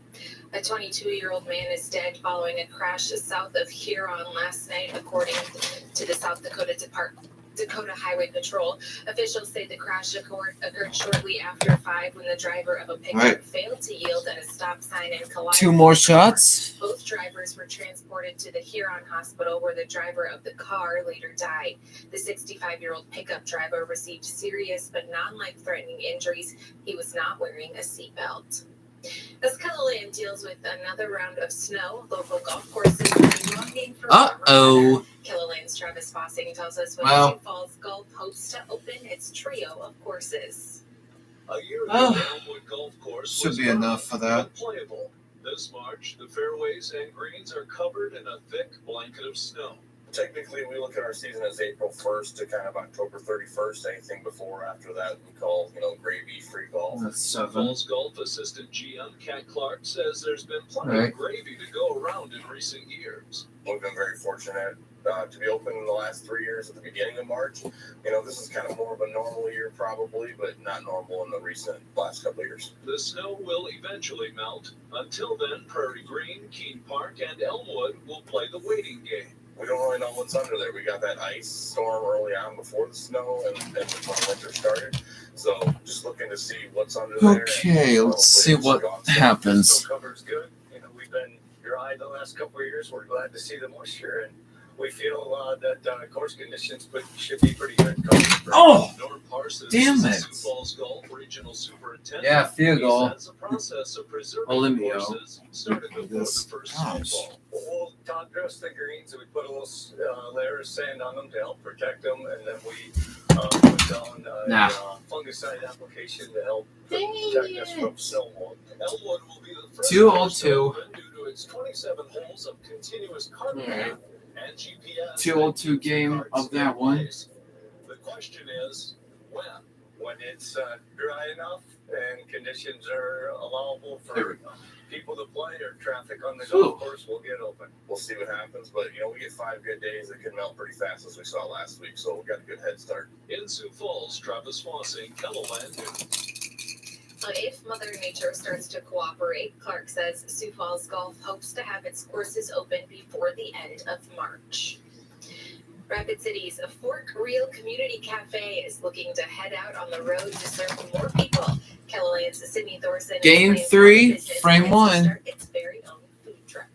A 22-year-old man is dead following a crash south of Huron last night, according to the South Dakota Highway Patrol. Officials say the crash occurred shortly after 5 when the driver of a pickup failed to yield at a stop sign and collided. 2 more shots. Both drivers were transported to the Huron Hospital, where the driver of the car later died. The 65-year-old pickup driver received serious but non-life-threatening injuries. He was not wearing a seatbelt. As KELOLAND deals with another round of snow, local golf courses will be longing for Uh-oh. KELOLAND's Travis Fossing tells us when Sioux Falls Golf hopes to open its trio of courses. A year ago, the Elmwood Golf Course Should be enough for that. unplayable. This March, the fairways and greens are covered in a thick blanket of snow. Technically, we look at our season as April 1st to kind of October 31st. Anything before or after that, we call, gravy free golf. That's Sioux 7. Falls Golf Assistant GM Cat Clark says there's been plenty Right. of gravy to go around in recent years. We've been very fortunate to be open in the last 3 years at the beginning of March. This is kind of more of a normal year probably, but not normal in the recent last couple of years. The snow will eventually melt. Until then, Prairie Green, Keene Park, and Elmwood will play the waiting game. We don't really know what's under there. We got that ice storm early on before the snow and before winter started. So just looking to see what's under there. Okay, let's see what happens. Snow cover's good. We've been dry the last couple of years. We're glad to see the moisture, and we feel that course conditions should be pretty good. Oh! Norm Parsons, Damn it. Sioux Falls Golf Regional Superintendent. Yeah, field goal. Says the process of preserving Olymio. courses started before the first snowfall. We'll top dress the greens, and we put a little layer of sand on them to help protect them, and then we put down fungicide application to help protect us from snow mold. Elmwood will be the first 202. due to its 27 holes of continuous carbon and GPS. 202 game of that one. The question is, when? When it's dry enough and conditions are allowable for people to play or traffic on the golf course, we'll get open. We'll see what happens, but we get 5 good days that can melt pretty fast as we saw last week, so we got a good head start. In Sioux Falls, Travis Fossing, KELOLAND News. If Mother Nature starts to cooperate, Clark says Sioux Falls Golf hopes to have its courses open before the end of March. Rapid City's Fork Real Community Cafe is looking to head out on the road to serve more people. KELOLAND's Sydney Thorson Game 3, frame 1. its very own food truck.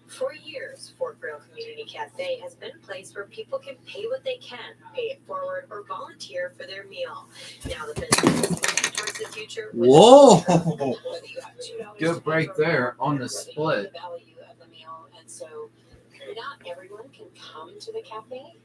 For years, Fork Real Community Community Cafe has been a place where people can pay what they can, pay it forward, or volunteer for their meal. Now the business is looking towards the future. Whoa! Whether you have $2 Good to break pay for there on the whether you split. the value of the meal, and so not everyone can come to the cafe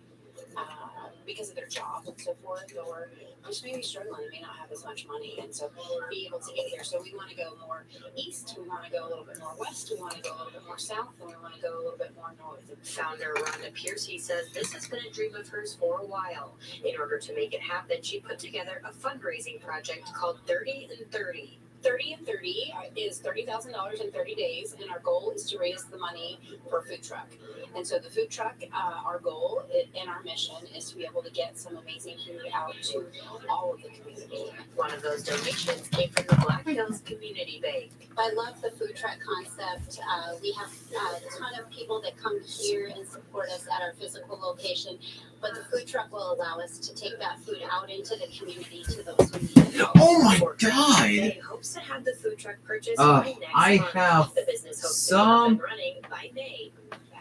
because of their job and so forth, or just maybe struggling, they may not have as much money, and so be able to get here. So we want to go more east, we want to go a little bit more west, we want to go a little bit more south, and we want to go a little bit more north. Founder Rhonda Piercy says this has been a dream of hers for a while. In order to make it happen, she put together a fundraising project called 30 and 30. 30 and 30 is $30,000 in 30 days, and our goal is to raise the money for a food truck. And so the food truck, our goal and our mission is to be able to get some amazing food out to all of the community. One of those donations came from the Black Hills Community Bank. I love the food truck concept. We have a ton of people that come here and support us at our physical location, but the food truck will allow us to take that food out into the community to those who need it. Oh my God! They hopes to have the food truck purchased by next I month. have The business hopes to be up some and running by May.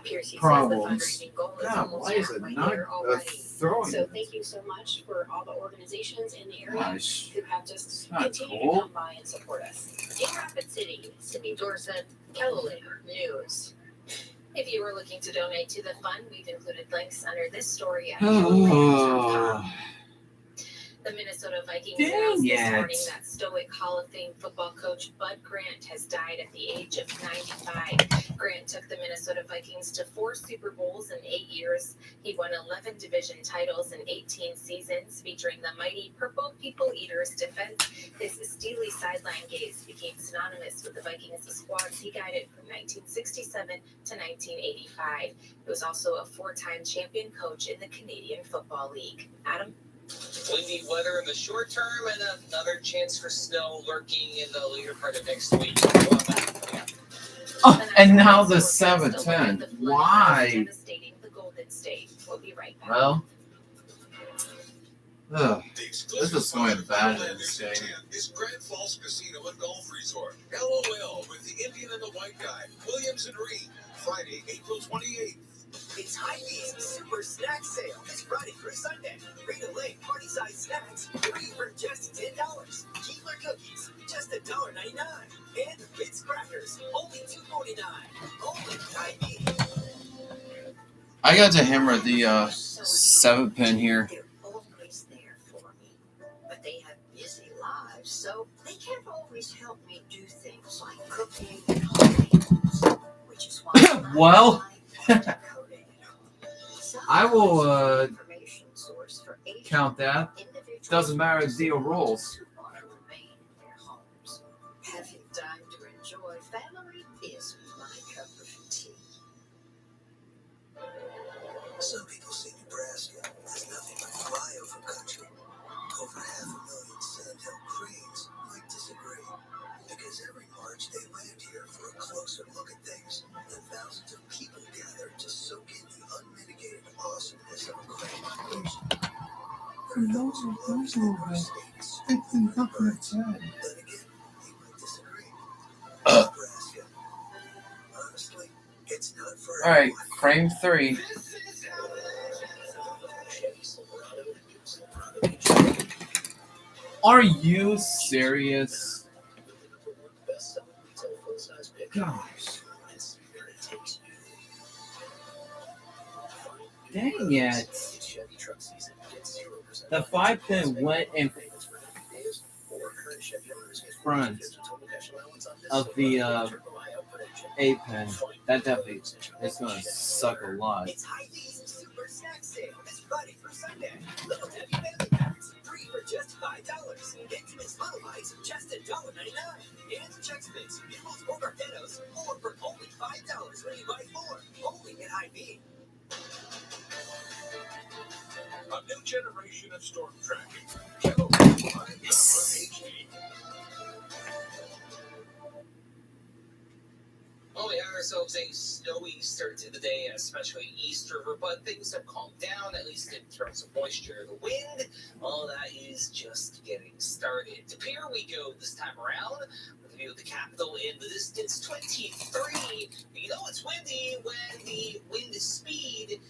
Piercy problems. says the fundraising goal is God, almost why is it halfway not there already. throwing So it? thank you so much for all the organizations in the area Gosh. who have just Not continued cool. to come by and support us. In Rapid City, Cindy Dorset, KELOLA News. If you were looking to donate to the fund, we've included links under this story at KELOLA.com. The Minnesota Vikings announced this morning that stoic Hall of Fame football coach Bud Grant has died at the age of 95. Grant took the Minnesota Vikings to 4 Super Bowls in 8 years. He won 11 division titles in 18 seasons, featuring the mighty Purple People Eaters defense. His steely sideline gaze became synonymous with the Vikings squads he guided from 1967 to 1985. He was also a 4-time champion coach in the Canadian Football League. Adam? Windy weather in the short term and another chance for snow lurking in the later part of next week. Oh, and now the 7-10. Why? Devastating the Golden State. We'll be right back. Well, this is going bad in this game. Is Grand Falls Casino and Golf Resort. LOL with the Indian and the White Guy, Williams and Reed, Friday, April 28th. It's Hy-Vee's Super Snack Sale this Friday through Sunday. Free-to-lay party-sized snacks, 3 for just $10. Keebler cookies, just $1.99. And Ritz crackers, only $2.49. Only Hy-Vee. I got to hammer the 7-pin here. They're always there for me, but they have busy lives, so they can't always help me do things like cooking and home, which is why Well, I will count that. Doesn't matter if Dio rolls. having time to enjoy family is my cup of tea. Some people see Nebraska as nothing but flyover country. Over 500,000 sandhill cranes might disagree, because every March they land here for a closer look at things, and thousands of people gather to soak in the unmitigated awesomeness of a crane operation. There are those who love our states, then again, they might disagree. Nebraska, honestly, it's not for All right, frame 3. Are you serious? Gosh. Dang it. The 5-pin went in front of the 8-pin. That definitely is going to suck a lot. It's Hy-Vee's Super Snack Sale this Friday through Sunday. Little heavy family packs, 3 for just $5. Intimate Little Bites, just $1.99. And Chex Mix, Nipples or Gardentos, 4 for only $5 when you buy 4. Only at Hy-Vee. A new generation of storm tracking. HD. Well, we have ourselves a snowy start to the day, especially East River, but things have calmed down, at least in terms of moisture. The wind, all that is just getting started. To Pier we go this time around, with view of the Capitol in the distance, 23. You know it's windy when the wind speed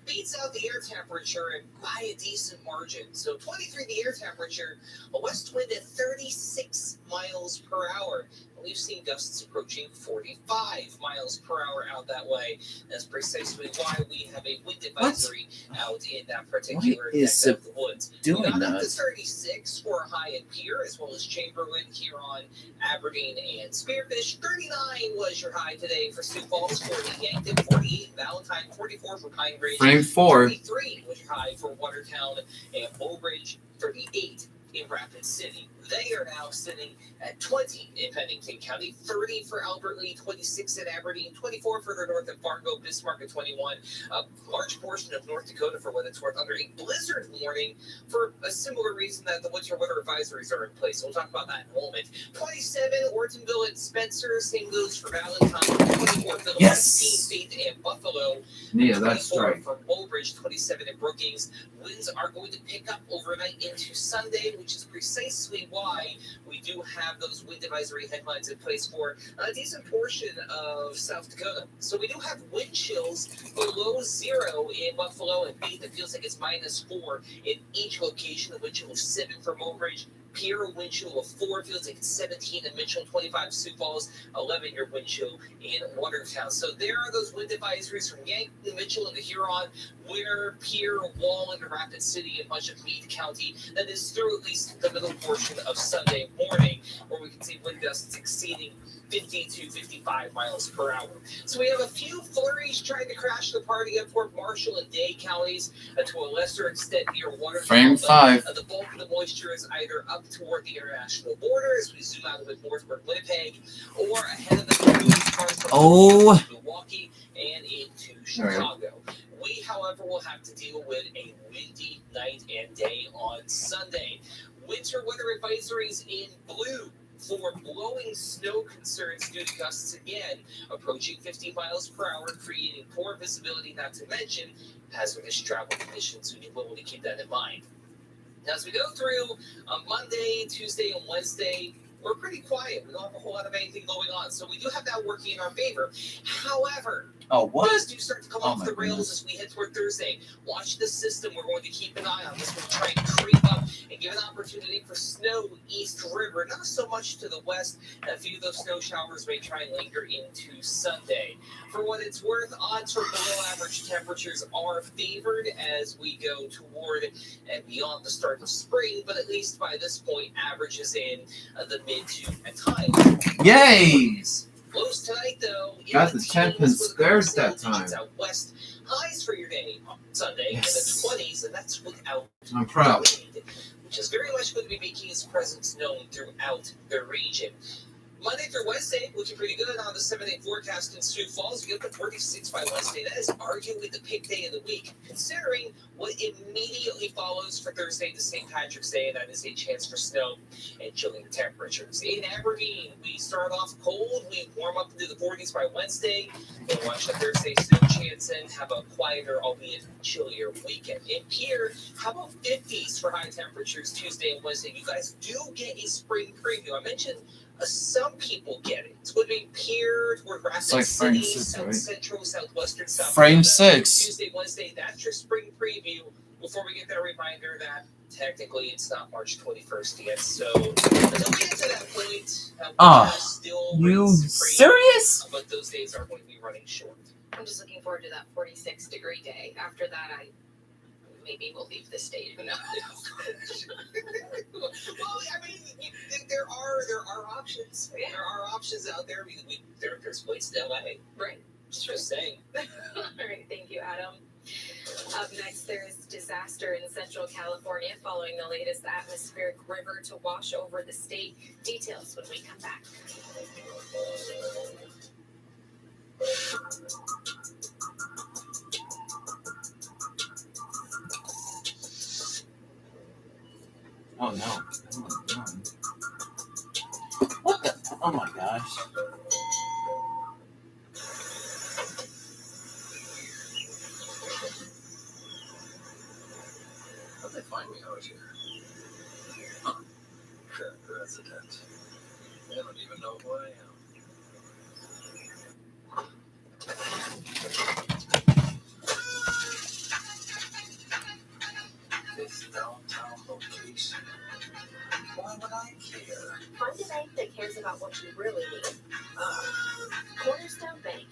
beats out the air temperature and by a decent margin. So 23 the air temperature, a west wind at 36 miles per hour. We've seen gusts approaching 45 miles per hour out that way. That's precisely why we have a wind advisory out in that particular neck of the woods. We got up to 36 for a high in Pier, as well as Chamberlain, Huron, Aberdeen, and Spearfish. 39 was your high today for Sioux Falls, 40 Yankton, 48 Valentine, 44 for Pine Ridge. Frame 4. 33 was your high for Watertown and Bowbridge, 38 in Rapid City. They are now sitting at 20 in Pennington County, 30 for Albert Lee, 26 in Aberdeen, 24 further north of Fargo, Bismarck at 21. A large portion of North Dakota, for what it's worth, under a blizzard warning for a similar reason that the winter weather advisories are in place. So we'll talk about that in a moment. 27, Ortonville and Spencer. Same goes for Valentine. 24, Phillips, 15 Faith and Buffalo. Yeah, that's 24 right. for Bowbridge, 27 in Brookings. Winds are going to pick up overnight into Sunday, which is precisely why we do have those wind advisory headlines in place for a decent portion of South Dakota. So we do have wind chills below 0 in Buffalo and Faith. It feels like it's -4 in each location. The wind chill of 7 for Mobridge. Pier, wind chill of 4, feels like it's 17 in Mitchell, 25 Sioux Falls, 11 your wind chill in Watertown. So there are those wind advisories from Yankton, Mitchell, and the Huron, Winter, Pier, Wall, and Rapid City, and much of Meade County. That is through at least the middle portion of Sunday morning, where we can see wind gusts exceeding 50 to 55 miles per hour. So we have a few flurries trying to crash the party at Fort Marshall and Day counties, to a lesser extent near Watertown. Frame 5. The bulk of the moisture is either up toward the international border as we zoom out a bit northward Winnipeg, or ahead of the parts of Milwaukee and into Chicago. We, however, will have to deal with a windy night and day on Sunday. Winter weather advisories in blue for blowing snow concerns due to gusts again approaching 50 miles per hour, creating poor visibility, not to mention hazardous travel conditions. So you will want to keep that in mind. Now, as we go through Monday, Tuesday, and Wednesday, we're pretty quiet. We don't have a whole lot of anything going on. So we do have that working in our favor. However, things do start to come off the rails as we head toward Thursday. Watch the system. We're going to keep an eye on this. We'll try and creep up and give an opportunity for snow east river. Not so much to the west. A few of those snow showers may try and linger into Sunday. For what it's worth, odds for below average temperatures are favored as we go toward and beyond the start of spring. But at least by this point, averages in the mid to at times. Yay! Lows tonight, though. Got the 10 pin spares that time. Out west. Highs for your day on Sunday in the 20s, and that's without I'm proud. wind, which is very much going to be making its presence known throughout the region. Monday through Wednesday, looking pretty good on the 7-day forecast in Sioux Falls. We get to 46 by Wednesday. That is arguably the peak day of the week, considering what immediately follows for Thursday, the St. Patrick's Day, and that is a chance for snow and chilling temperatures. In Aberdeen, we start off cold. We warm up into the 40s by Wednesday. We'll watch the Thursday snow chance and have a quieter, albeit chillier weekend. In Pier, how about 50s for high temperatures Tuesday and Wednesday? You guys do get a spring preview. I mentioned some people get it. It's going to be Pier toward Rapid like City, frame 6, South right? Central, Southwestern, South Frame Dakota. 6. Tuesday, Wednesday, that's your spring preview. Before we get that reminder that technically it's not March 21st yet. So until we get to that point, still You reign supreme, serious? But those days are going to be running short. I'm just looking forward to that 46-degree day. After that, maybe we'll leave the state. Who knows? Well, I mean, there are options. Yeah. There are options out there. There's places in LA. Right. Just saying. All right. Thank you, Adam. Up next, there's disaster in Central California following the latest atmospheric river to wash over the state. Details when we come back. Oh no. What the? Oh my gosh. How'd they find me out here? Huh. Good resident. They don't even know who I am. This downtown location. Why would I care? Find a bank that cares about what you really need. Cornerstone Bank.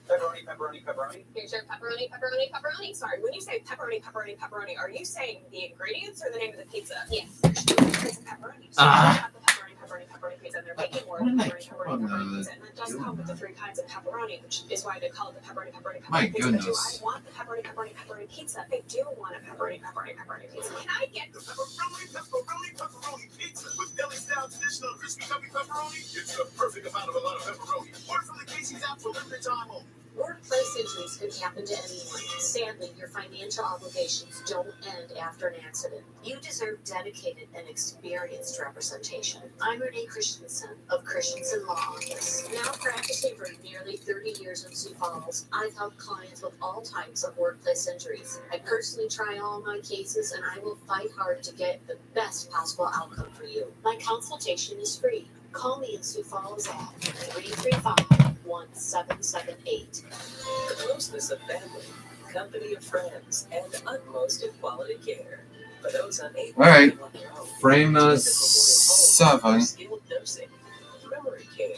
Pepperoni, pepperoni, pepperoni. Here's your pepperoni, pepperoni, pepperoni. Sorry, when you say pepperoni, pepperoni, pepperoni, are you saying the ingredients or the name of the pizza? Yes. It's a pepperoni. So you have the pepperoni, pepperoni, pepperoni pizza, and they're making more What am I pepperoni, pepperoni, pepperoni pizza, and that does come with the 3 kinds of pepperoni, which is why they call it the pepperoni, pepperoni, My pepperoni pizza. But goodness. I want the pepperoni, pepperoni, pepperoni pizza. I do want a pepperoni, pepperoni, pepperoni pizza. Can I get The pepperoni pizza with deli style traditional crispy cuppy pepperoni. It's the perfect amount of a lot of pepperoni. Order from the Casey's app for limited time only. Workplace injuries could happen to anyone. Sadly, your financial obligations don't end after an accident. You deserve dedicated and experienced representation. I'm Renee Christensen of Christensen Law Office. Now practicing for nearly 30 years in Sioux Falls, I've helped clients with all types of workplace injuries. I personally try all my cases, and I will fight hard to get the best possible outcome for you. My consultation is free. Call me in Sioux Falls at 335-1778. The closeness of family, company of friends, and utmost in quality care. For those unable All right. to live on their own, Frame choose a Memorial Home 7. for skilled nursing, memory care,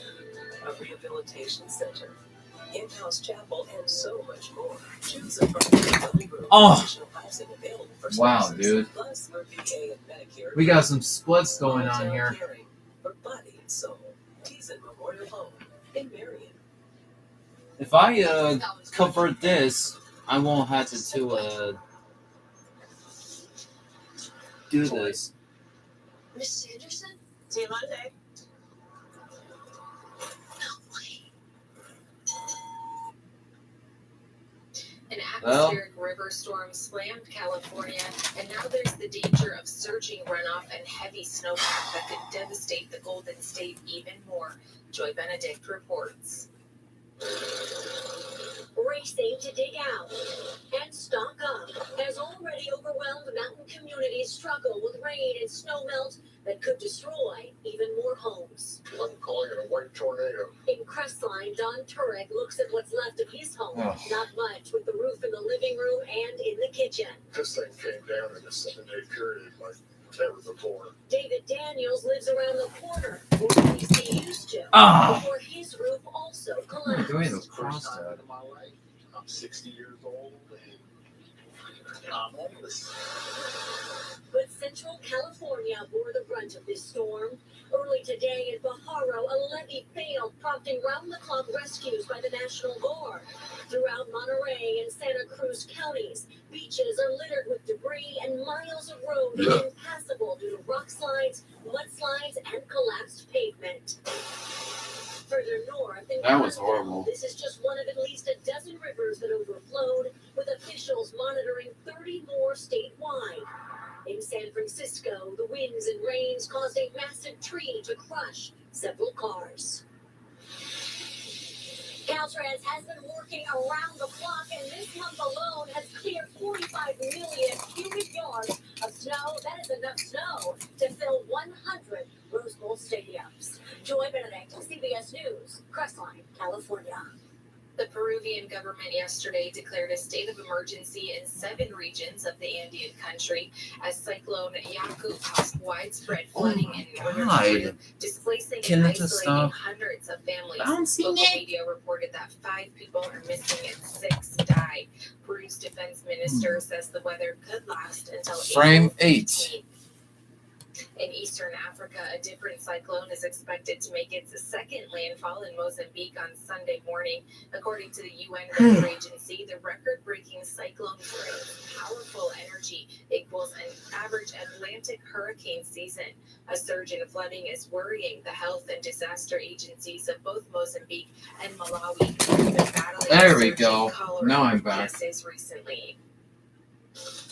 a rehabilitation center, in-house chapel, and so much more. Choose a private living room. Oh. Additional housing available for Wow, spouses, dude. plus for VA and Medicare. We got some splits going on Long-term here. caring for body and soul. Teason Memorial Home in Marion. If I convert this, I won't have to do this. Miss Sanderson? See you Monday. An atmospheric river storm slammed California, and now there's the danger of surging runoff and heavy snowpack that could devastate the Golden State even more. Joy Benedict reports. Racing to dig out and stock up as already overwhelmed mountain communities struggle with rain and snow melt that could destroy even more homes. I'm calling it a white tornado. In Crestline, Don Turek looks at what's left of his home. Oh. Not much, with the roof in the living room and in the kitchen. This thing came down in a 7-day period like never before. David Daniels lives around the corner, or at least he used to, before his roof also collapsed. Doing the First cross time in my life. I'm 60 years old and I'm homeless. But Central California bore the brunt of this storm. Early today in Pajaro, a levee failed, prompting round-the-clock rescues by the National Guard. Throughout Monterey and Santa Cruz counties, beaches are littered with debris and miles of road are impassable due to rock slides, mudslides, and collapsed pavement. Further north in That was Cozumel, horrible. this is just one of at least a dozen rivers that overflowed, with officials monitoring 30 more statewide. In San Francisco, the winds and rains caused a massive tree to crush several cars. Caltrans has been working around the clock, and this month alone has cleared 45 million cubic yards of snow. That is enough snow to fill 100 Rose Bowl stadiums. Joy Benedict, CBS News, Crestline, California. The Peruvian government yesterday declared a state of emergency in 7 regions of the Andean country as Cyclone Yaku caused widespread flooding in northern Peru, God. displacing Can and it just isolating stop hundreds of families. bouncing Local it? media reported that 5 people are missing and 6 died. Peru's defense minister says the weather could last until Frame April 8. 15th. In eastern Africa, a different cyclone is expected to make its second landfall in Mozambique on Sunday morning. According to the UN Weather Agency, the record-breaking cyclone brings powerful energy equals an average Atlantic hurricane season. A surge in flooding is worrying the health and disaster agencies of both Mozambique and Malawi, who have been battling There a we surge go. in cholera Now I'm back. cases recently.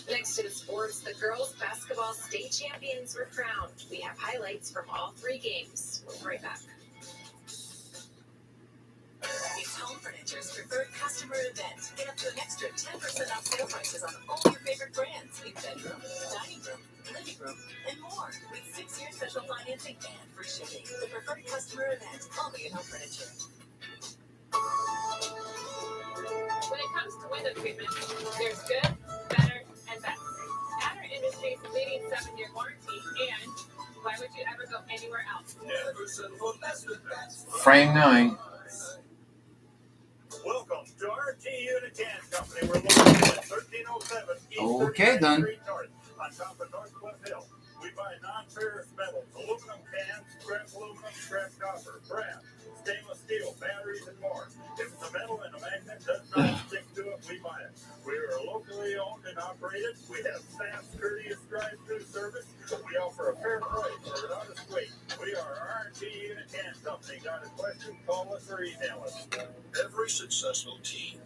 Next to the sports, the girls' basketball state champions were crowned. We have highlights from all 3 games. We'll be right back. It's Home Furniture's preferred customer event. Get up to an extra 10% off sale prices on all your favorite brands in bedroom, dining room, living room, and more. With 6-year special financing financing and free shipping. The preferred customer event only at Home Furniture. When it comes to window treatment, there's good, better, and best. Add our industry's leading 7-year warranty, and why would you ever go anywhere else? Never settle for less with best. Frame 9. Welcome to RT Unit Can Company. We're located at 1307 East Okay, 39th then. Street North on top of North Cliff Hill. We buy non-ferrous metals, aluminum cans, scrap aluminum, scrap copper, brass, stainless steel, batteries, and more. If the metal and the magnet does not stick to it, we buy it. We are locally owned and operated. We have fast, courteous drive-through service. We offer a fair price for an honest weight. We are RT Unit Can Company. Got a question? Call us or email us. Every successful team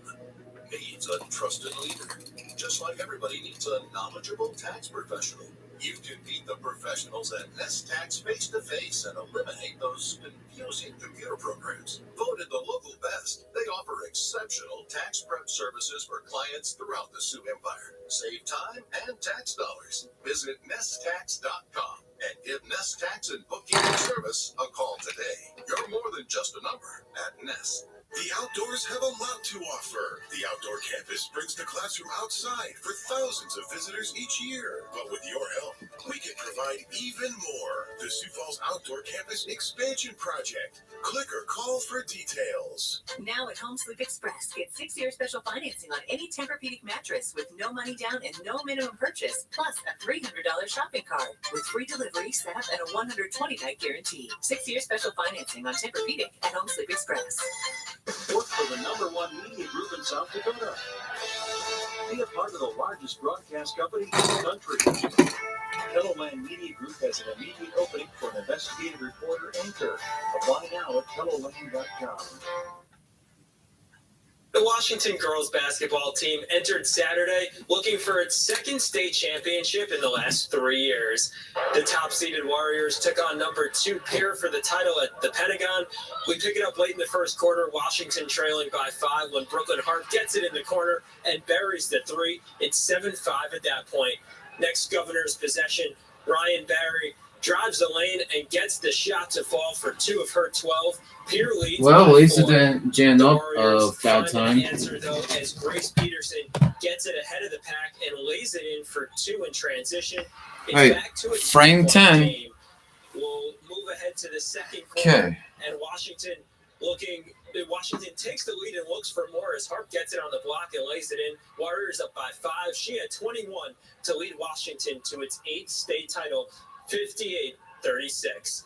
needs a trusted leader, just like everybody needs a knowledgeable tax professional. You can beat the professionals at Nest Tax face-to-face and eliminate those confusing computer programs. Voted the local best, they offer exceptional tax prep services for clients throughout the Sioux Empire. Save time and tax dollars. Visit nesttax.com and give Nest Tax and Bookkeeping Service a call today. You're more than just a number at Nest. The outdoors have a lot to offer. The Outdoor Campus brings the classroom outside for thousands of visitors each year. But with your help, we can provide even more. The Sioux Falls Outdoor Campus Expansion Project. Click or call for details. Now at Home Sleep Express, get 6-year special financing on any Tempur-Pedic mattress with no money down and no minimum purchase, plus a $300 shopping cart with free delivery, setup, and a 120-night guarantee. 6-year special financing on Tempur-Pedic at Home Sleep Express. Work for the #1 media group in South Dakota. Be a part of the largest broadcast company in the country. Helloland Media Group has an immediate opening for an investigative reporter anchor. Apply now at helloland.com. The Washington girls basketball team entered Saturday looking for its second state championship in the last 3 years. The top-seeded Warriors took on number 2 Pierre for the title at the Pentagon. We pick it up late in the first quarter, Washington trailing by 5 when Brooklyn Hart gets it in the corner and buries the 3. It's 7-5 at that point. Next Governor's possession, Ryan Barry drives the lane and gets the shot to fall for 2 of her 12. Pierre leads. Well, at least it 4. didn't jam up of that time. Answer, though, as Grace Peterson gets it ahead of the pack and lays it in for 2 in transition. It's Right, back to a frame 10. game. We'll move ahead to the second quarter. Okay. And Washington takes the lead and looks for more as Hart gets it on the block and lays it in. Warriors up by 5. She had 21 to lead Washington to its 8th state title, 58-36.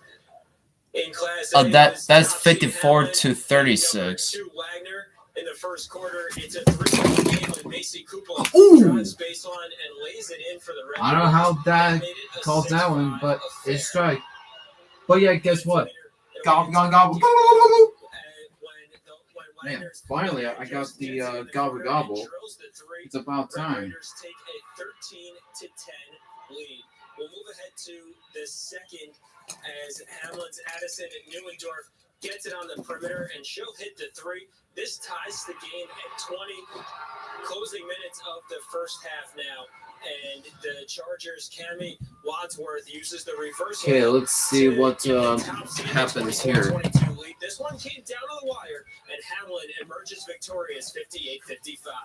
In Class A, That's 54 to 36. Wagner in the first quarter. It's a 3-point game with Macy Cooper drives baseline and lays it in for the Red. I don't know how that calls that one, but it's strike. But yeah, guess what? Gobble, gobble, gobble. Man, finally, I got the gobble, gobble. It's about time. Take a 13-10 lead. We'll move ahead to the second as Hamlin's Addison and Neuendorf gets it on the perimeter, and she'll hit the 3. This ties the game at 20. Closing minutes of the first half now, and the Chargers' Cammie Wadsworth uses the reverse. Okay, let's see what happens here. This one came down to the wire, and Hamlin emerges victorious 58-55.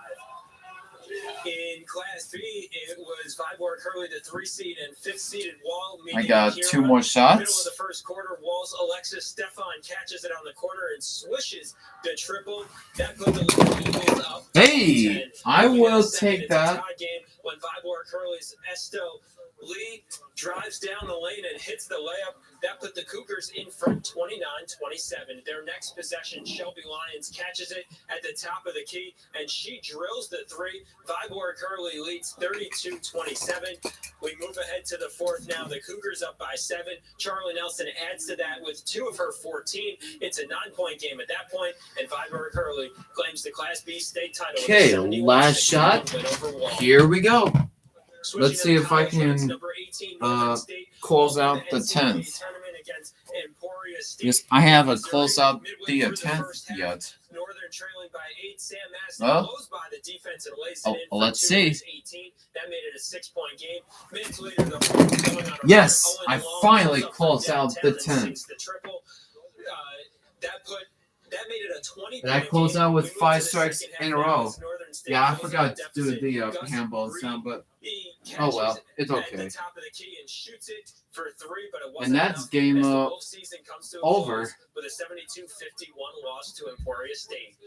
In Class B, it was Viborg Hurley, the 3-seed, and 5th-seeded Wall. I got 2 more Middle of shots. the first quarter, Wall's Alexis Stefan catches it on the corner and swishes the triple. That put the lead up. Hey, I will take that. Game when Viborg Hurley's Esto Lee drives down the lane and hits the layup. That put the Cougars in front 29-27. Their next possession, Shelby Lyons catches it at the top of the key, and she drills the 3. Viborg Hurley leads 32-27. We move ahead to the fourth now. The Cougars up by 7. Charlie Nelson adds to that with 2 of her 14. It's a 9-point game at that point, and Viborg Hurley claims the Class B state title. Okay, last shot. Here we go. Let's see if I can close out the 10th. Yes, I haven't closed out the 10th yet. Northern trailing by Well, Close by the defense and lays it in for let's 2 see. minutes 18. That made it a 6-point game. Minutes later, the going on a Yes, run, I Owen Long finally goes up closed down out the 10 and 10. sinks the triple. That made it a 20. And I closed out with 5 strikes in a row. Northern State Yeah, I closing forgot out to do the Gus handball Reed, sound, but he oh well, catches it's at okay. the top of the key and shoots it for 3, but it wasn't And that's enough game as the Wolf season comes to a over. close with a 72-51 loss to Emporia State.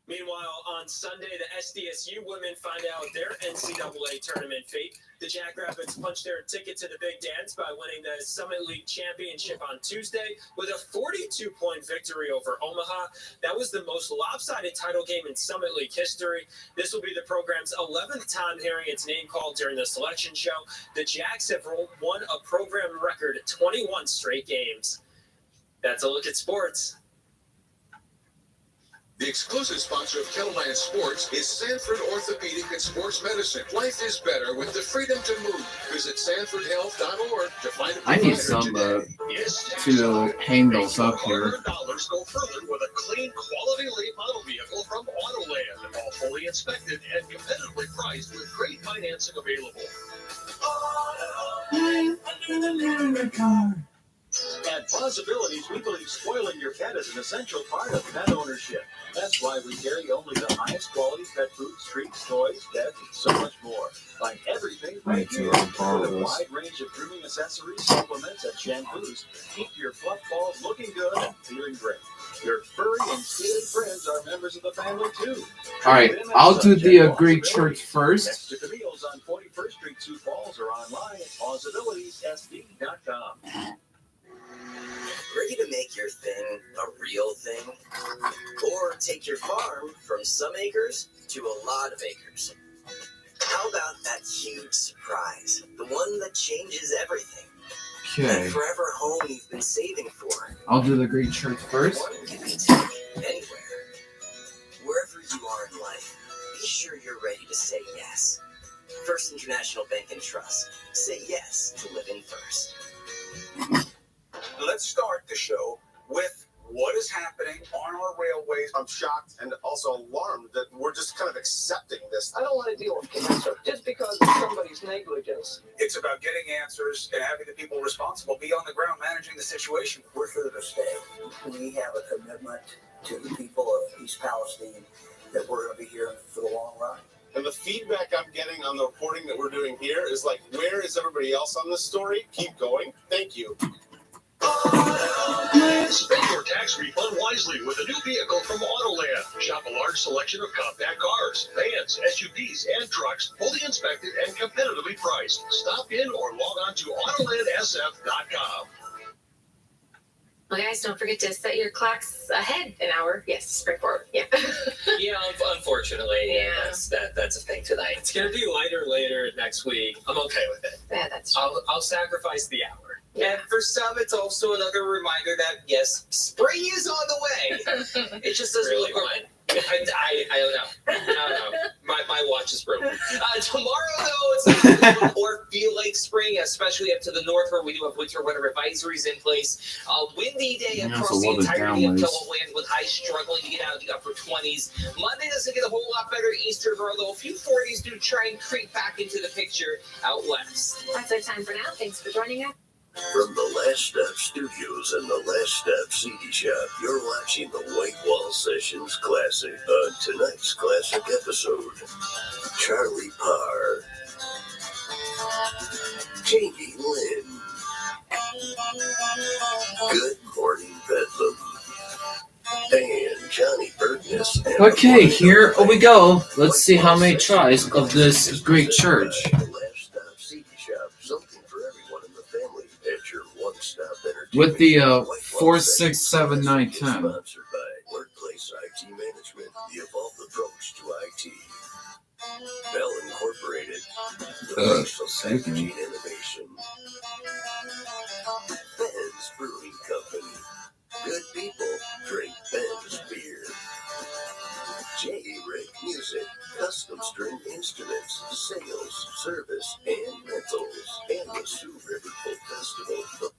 Meanwhile, on Sunday, the SDSU women find out their NCAA tournament fate. The Jackrabbits punched their ticket to the Big Dance by winning the Summit League Championship on Tuesday with a 42-point victory over Omaha. That was the most lopsided title game in Summit League history. This will be the program's 11th time hearing its name called during the selection show. The Jacks have won a program record 21 straight games. That's a look at sports. The exclusive sponsor of Kettleland Sports is Sanford Orthopedic and Sports Medicine. Life is better with the freedom to move. Visit sanfordhealth.org to find a I need provider some today. to hang those up here. $100 go further with a clean, quality late model vehicle from Autoland. All fully inspected and competitively priced with great financing available. At Possibilities, we believe spoiling your pet is an essential part of pet ownership. That's why we carry only the highest quality pet food, treats, toys, beds, and so much more. Find everything right here with a wide range of grooming accessories, supplements, and shampoos. Keep your fluff balls looking good and feeling great. Your furry and scaly friends are members of the family too. Alright, I'll do the Greek church first. Next to Camille's on 41st Street, Sioux Falls, or online at possibilitiessd.com. Ready to make your thing a real thing? Or take your farm from some acres to a lot of acres? How about that huge surprise? The one that changes everything. Okay. That forever home you've been saving for. I'll do the Greek church first. One you can take anywhere. Wherever you are in life, be sure you're ready to say yes. First International Bank and Trust. Say yes to living first. Let's start the show with what is happening on our railways. I'm shocked and also alarmed that we're just kind of accepting this. I don't want to deal with cancer just because of somebody's negligence. It's about getting answers and having the people responsible be on the ground managing the situation. We're here to stay. We have a commitment to the people of East Palestine that we're going to be here for the long run. And the feedback I'm getting on the reporting that we're doing here is like, where is everybody else on this story? Keep going. Thank you. Spend your tax refund wisely with a new vehicle from Autoland. Shop a large selection of compact cars, vans, SUVs, and trucks, fully inspected and competitively priced. Stop in or log on to AutolandSF.com. Well, guys, don't forget to set your clocks ahead an hour. Yes, spring forward. Yeah. Yeah, unfortunately, Yeah. that's a thing tonight. It's gonna be lighter later next week. I'm okay with it. Yeah, that's I'll sacrifice the hour. Yeah. And for some, it's also another reminder that yes, spring is on the way. It just doesn't Really, look what? I don't know. I don't know. My watch is broken. Tomorrow, though, it's not going to look or feel like spring, especially up to the north where we do have winter weather advisories in place. Windy day Yeah, across it's a the little bit entirety of downwards. Kiloland with highs struggling to get out of the upper 20s. Monday doesn't get a whole lot better eastern, although a few 40s do try and creep back into the picture out west. That's our time for now. Thanks for joining us. From the Last Step Studios and the Last Step CD Shop, you're watching the White Wall Sessions Classic. On tonight's classic episode, Charlie Parr, Jamie Lynn, Good Morning Bedlam, and Johnny Bergnes. And Okay, here we go. Let's see how many tries of this Greek church. The Last Stop CD Shop, something for everyone in the family at your one-stop entertainment. With the White Wall 4, Sessions 6, 7, 9, 10. Sponsored by Workplace IT Management, the evolved approach to IT. Bell Incorporated, the face of packaging innovation. Ben's Brewing Company. Good people drink Ben's beer. J-Rick Music, custom string instruments, sales, service, and rentals. And the Sioux River Folk Festival.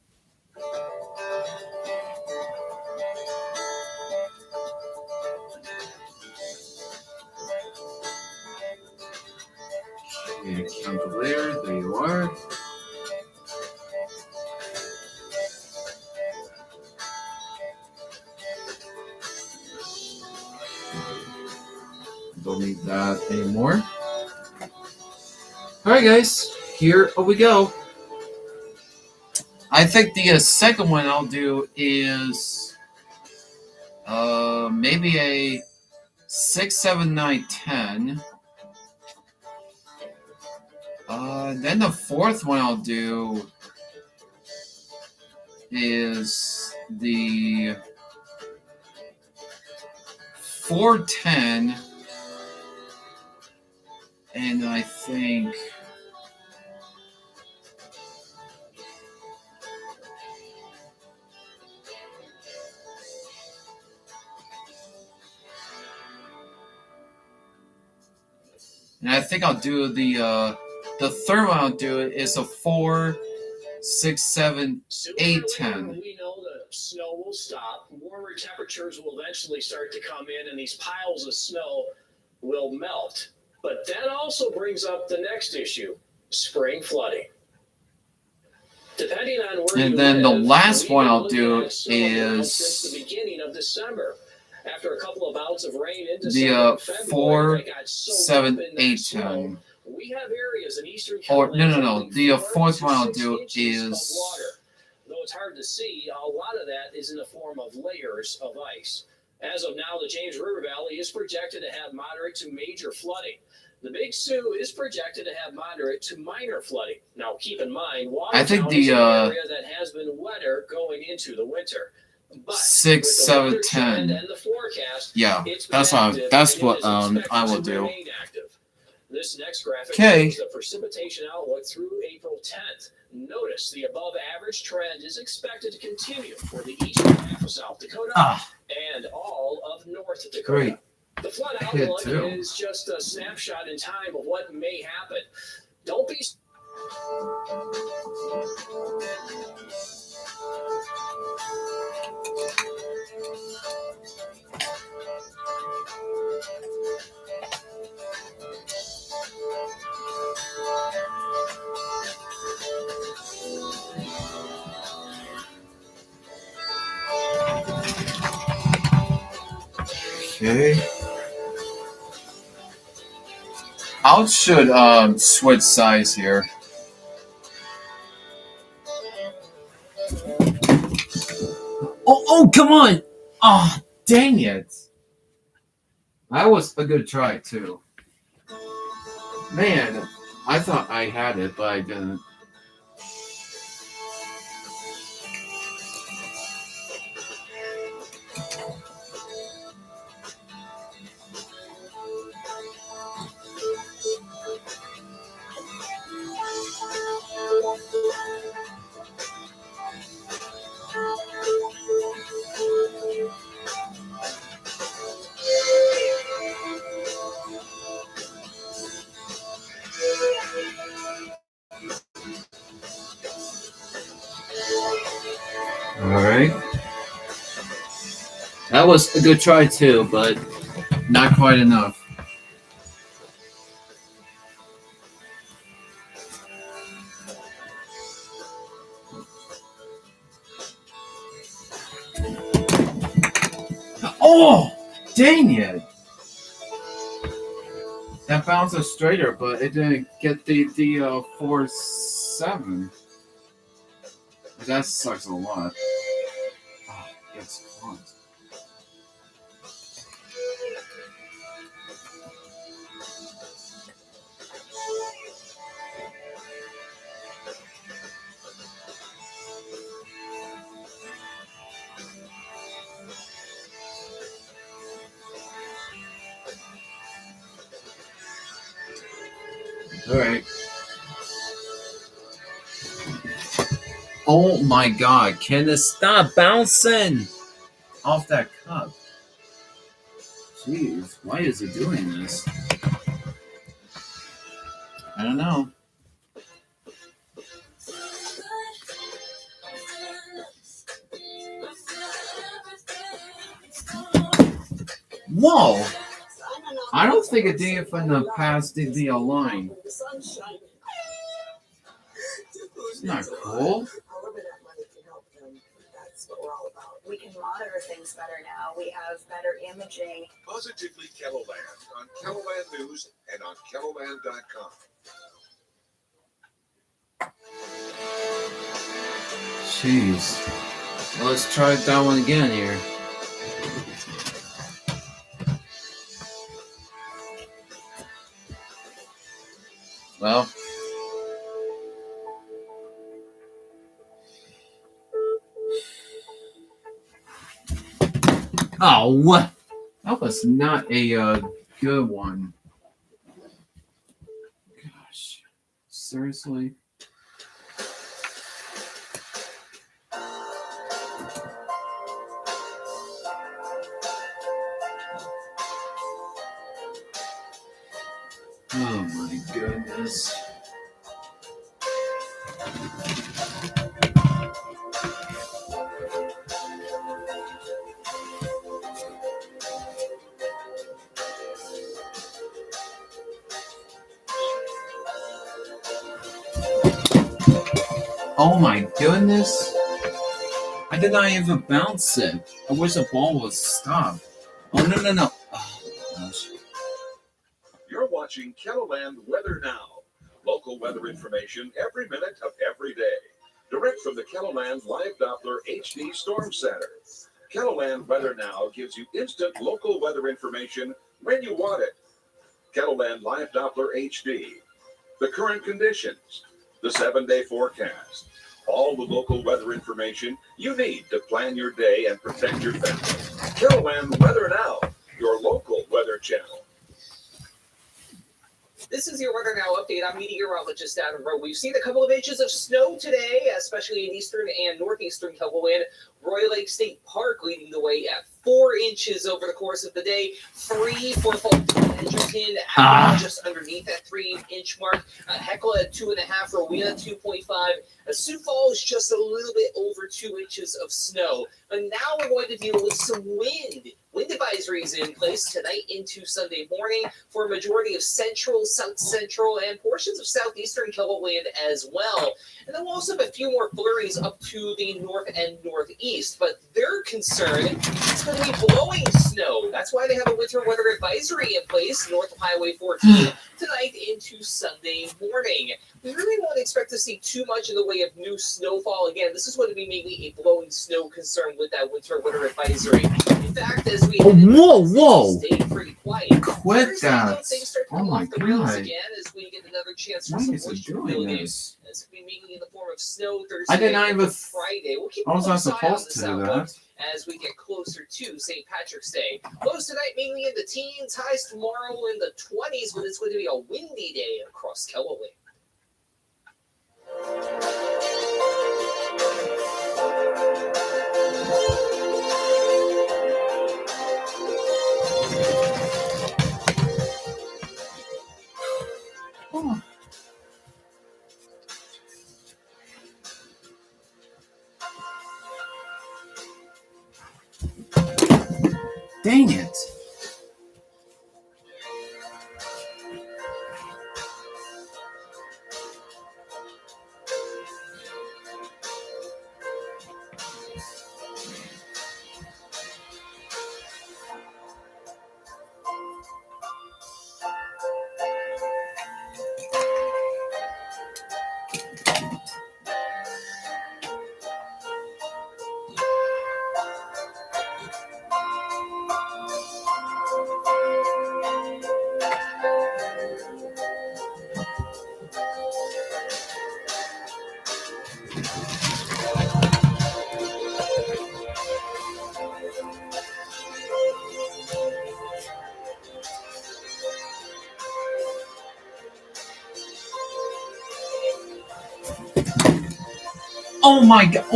don't need that anymore. All right, guys, here we go. I think the second one I'll do is maybe a 6, 7, 9, 10. Then the fourth one I'll do is the 4, 10, and I think I'll do the third one I'll do is a 4, 6, 7, 8, 10. We know the snow will stop. Warmer temperatures will eventually start to come in, and these piles of snow will melt. But that also brings up the next issue: spring flooding. Depending on where And you then live, the last one I'll looking do at snow now is since the beginning of December. After a couple of bouts of rain in the December and 4, February, that got soaked 7, up in that 8, snow. 10. We have areas in eastern Or Carolina no. The 4 fourth to one I'll 6 do inches of is water. Though it's hard to see, a lot of that is in the form of layers of ice. As of now, the James River Valley is projected to have moderate to major flooding. The Big Sioux is projected to have moderate to minor flooding. Now, keep in mind, I think Watertown is the an area that has been wetter going into the winter. But 6, with the 7, weather trend 10. and the forecast, Yeah, it's that's been what active that's and what it is expected I will to do. remain active. This next graphic Okay. shows the precipitation outlook through April 10th. Notice the above average trend is expected to continue for the eastern half of South Dakota and all of North Dakota. Great. The flood Hit outlook too. is just a snapshot in time of what may happen. Don't be Okay. I should switch size here. Oh, come on! Oh, dang it! That was a good try too. Man, I thought I had it, but I didn't. Alright. That was a good try too, but not quite enough. Oh! Dang it! That bounced straighter, but it didn't get the 4-7. That sucks a lot. Oh, it's close. All right. Oh my God! Can it stop bouncing off that cup? Jeez, why is it doing this? I don't know. Whoa! I don't think it did even pass the line. It's not cool. All of it at money can help them. That's what we're all about. we can monitor things better now. We have better imaging. Positively Kettleland on Kettleland News and on Kettleland.com. Jeez. Well, let's try that one again here. Well. Oh, what? That was not a good one. Gosh. Seriously? Oh my goodness. Oh my goodness. I did not even bounce it. I wish the ball would stop. Oh, no. Oh, gosh. You're watching Kettleland Weather Now. Local weather information every minute of every day. Direct from the Kettleland Live Doppler HD Storm Center. Kettleland Weather Now gives you instant local weather information when you want it. Kettleland Live Doppler HD. The current conditions. The 7-day forecast. All the local weather information you need to plan your day and protect your family. Kettleland Weather Now, your local weather channel. This is your Weather Now update. I'm meteorologist Adam Rowe. We've seen a couple of inches of snow today, especially in eastern and northeastern Kettleland. Royal Lake State Park leading the way at 4 inches over the course of the day. 3 for Edgerton, just underneath that 3-inch mark. Hecla at 2.5, Rowena 2.5. Sioux Falls just a little bit over 2 inches of snow. But now we're going to deal with some wind. Wind advisories in place tonight into Sunday morning for a majority of central, south central, and portions of southeastern Kettleland as well. And then we'll also have a few more flurries up to the north and northeast. But their concern is going to be blowing snow. That's why they have a winter weather advisory in place north of Highway 14 tonight into Sunday morning. We really won't expect to see too much in the way of new snowfall. Again, this is going to be mainly a blowing snow concern with that winter weather advisory. In fact, as we Whoa! stay pretty quiet. Quit that! Things start to Oh come my off the rails god! again as we get another chance for Why some is it moisture doing building. this? It's going to be mainly in the form of snow Thursday I did not and even. Friday. We'll keep I was a not close eye on supposed this to do outlook that. as we get closer to St. Patrick's Day. Lows tonight mainly in the teens, highs tomorrow in the 20s, but it's going to be a windy day across Kettleland. Oh. Dang it.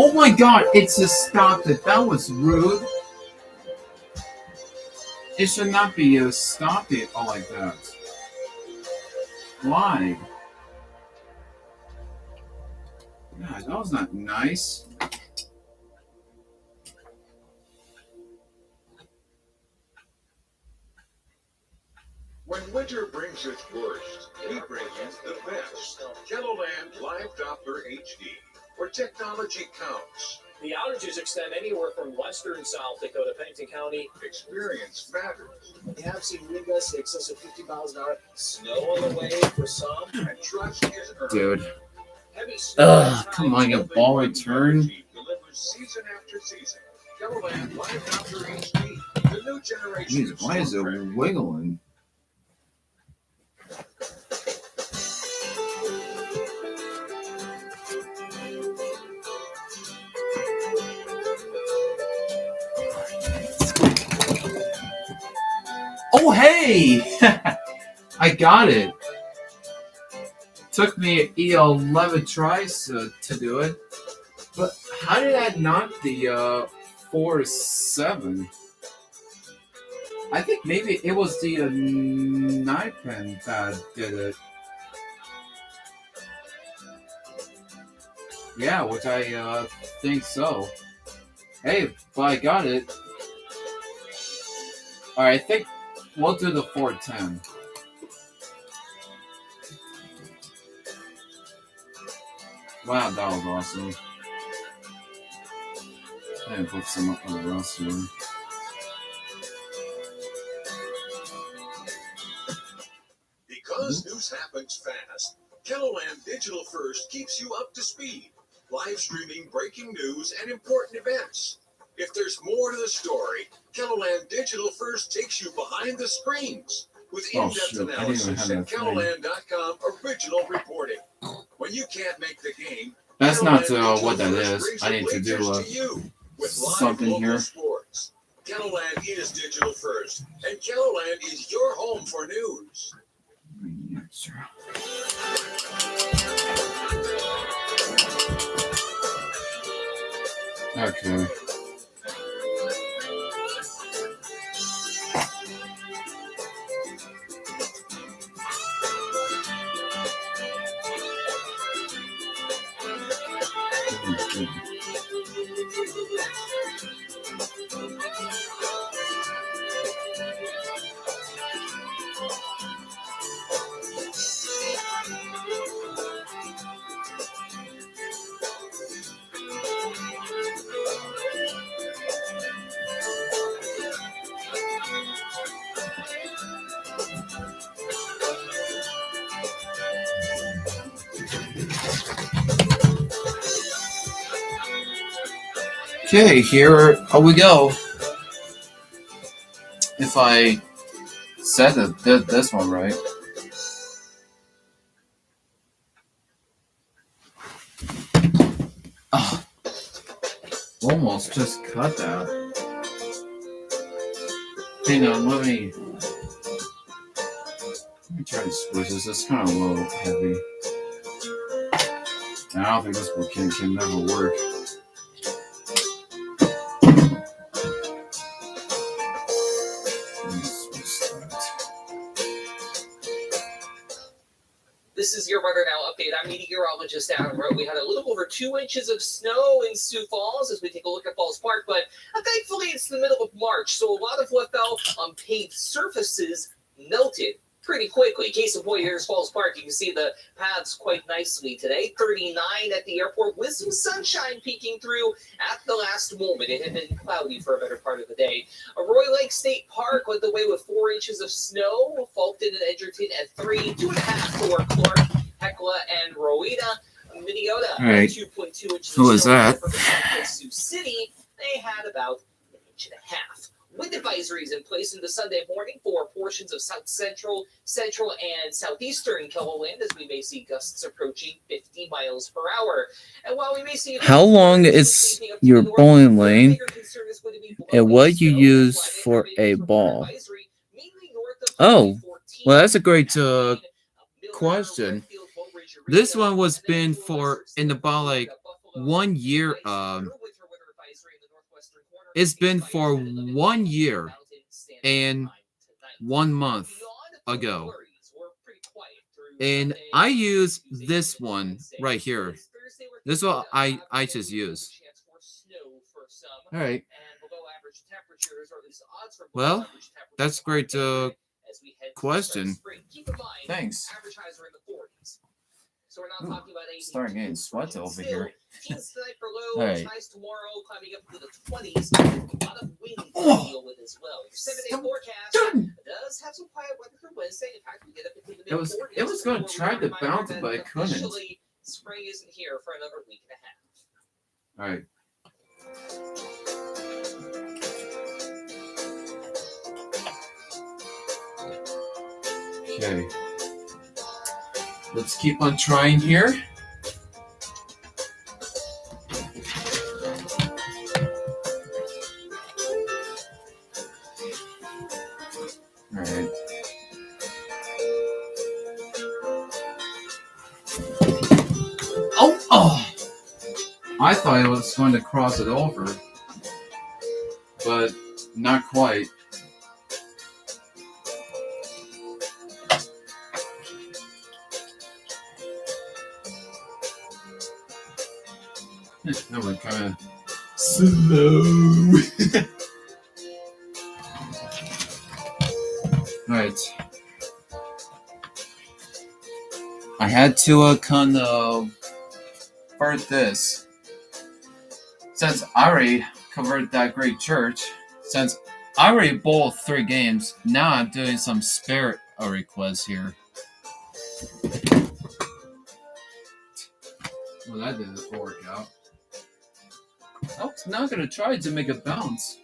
Oh my god, it's a stop it. That was rude. It should not be a stop it all like that. Why? God, that was not nice. When winter brings its worst, we bring you the best. Kettleland Live Doppler HD, where technology counts. The outages extend anywhere from western South Dakota, Pennington County. Experience matters. We have seen wind gusts in excess of 50 miles an hour. Snow on the way for some. And trust is earned. Dude. Heavy snow. Ugh, come on, your ball return. Delivers season after season. Kettleland Live Outdoor HD, the new generation. Jeez, why is it wiggling? Oh, hey! I got it. Took me 11 tries to do it. But how did I knock the 4-7? I think maybe it was the 9-pin that did it. Yeah, which I think so. Hey, but I got it. Alright, I think we'll do the 4-10. Wow, that was awesome. And put some other else here. Because news happens fast, Kettleland Digital First keeps you up to speed, live streaming breaking news and important events. If there's more to the story, Kettleland Digital First takes you behind the screens with in-depth analysis and Kettleland.com original reporting. When you can't make the game, that's not Kettleland what that Digital is. First I need to do brings to you with live something local here. sports. Kettleland is digital first, and Kettleland is your home for news. Okay. Okay, here we go. If I said this one right. Oh, almost just cut that. Hang on, let me try to switch this. It's kind of low, heavy. I don't think this one can never work. This is your Weather Now update. I'm meteorologist Adam Rowe. We had a little over 2 inches of snow in Sioux Falls as we take a look at Falls Park, but thankfully it's the middle of March, so a lot of what fell on paved surfaces melted pretty quickly. Case in point, here's Falls Park. You can see the paths quite nicely today. 39 at the airport with some sunshine peeking through at the last moment. It had been cloudy for a better part of the day. Roy Lake State Park led the way with 4 inches of snow. Fulton and Edgerton at 3, 2.5 for Clark, Hecla, and Rowena. Minneota All right. 2.2 inches. Who is that? Sioux City, they had about 1.5 inches. Wind advisories in place into Sunday morning for portions of South Central, Central, and Southeastern Kettleland as we may see gusts approaching 50 miles per hour. And while we may see How long is your bowling lane and what you use for a ball? Oh, well, that's a great question. This one was been for in about like 1 year. It's been for 1 year and 1 month ago. And I use this one right here. This one I just use. All right. Well, that's a great question. Thanks. So we're not talking about 80 Starting getting sweat over here. Teens tonight for Alright. highs tomorrow climbing up to the 20s. A lot of wind to deal with as well. Your 7-day forecast does have some quiet weather for Wednesday. In fact, we get up into the mid-40s. It was going to try to bounce, but I couldn't. Officially, spring isn't here for another week and a half. All right. Okay. Let's keep on trying here. All right. Oh! I thought it was going to cross it over, but not quite. That went kind of slow. Right. I had to kind of convert this. Since I already covered that great church, since I already bowled 3 games, now I'm doing some spare requests here. Well, that didn't work out. I was not going to try to make a bounce.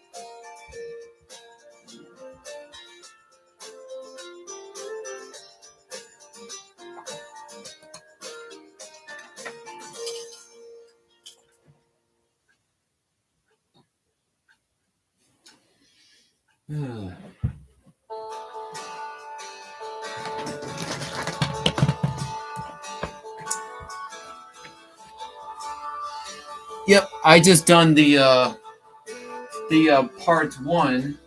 Yep, I just done the part 1.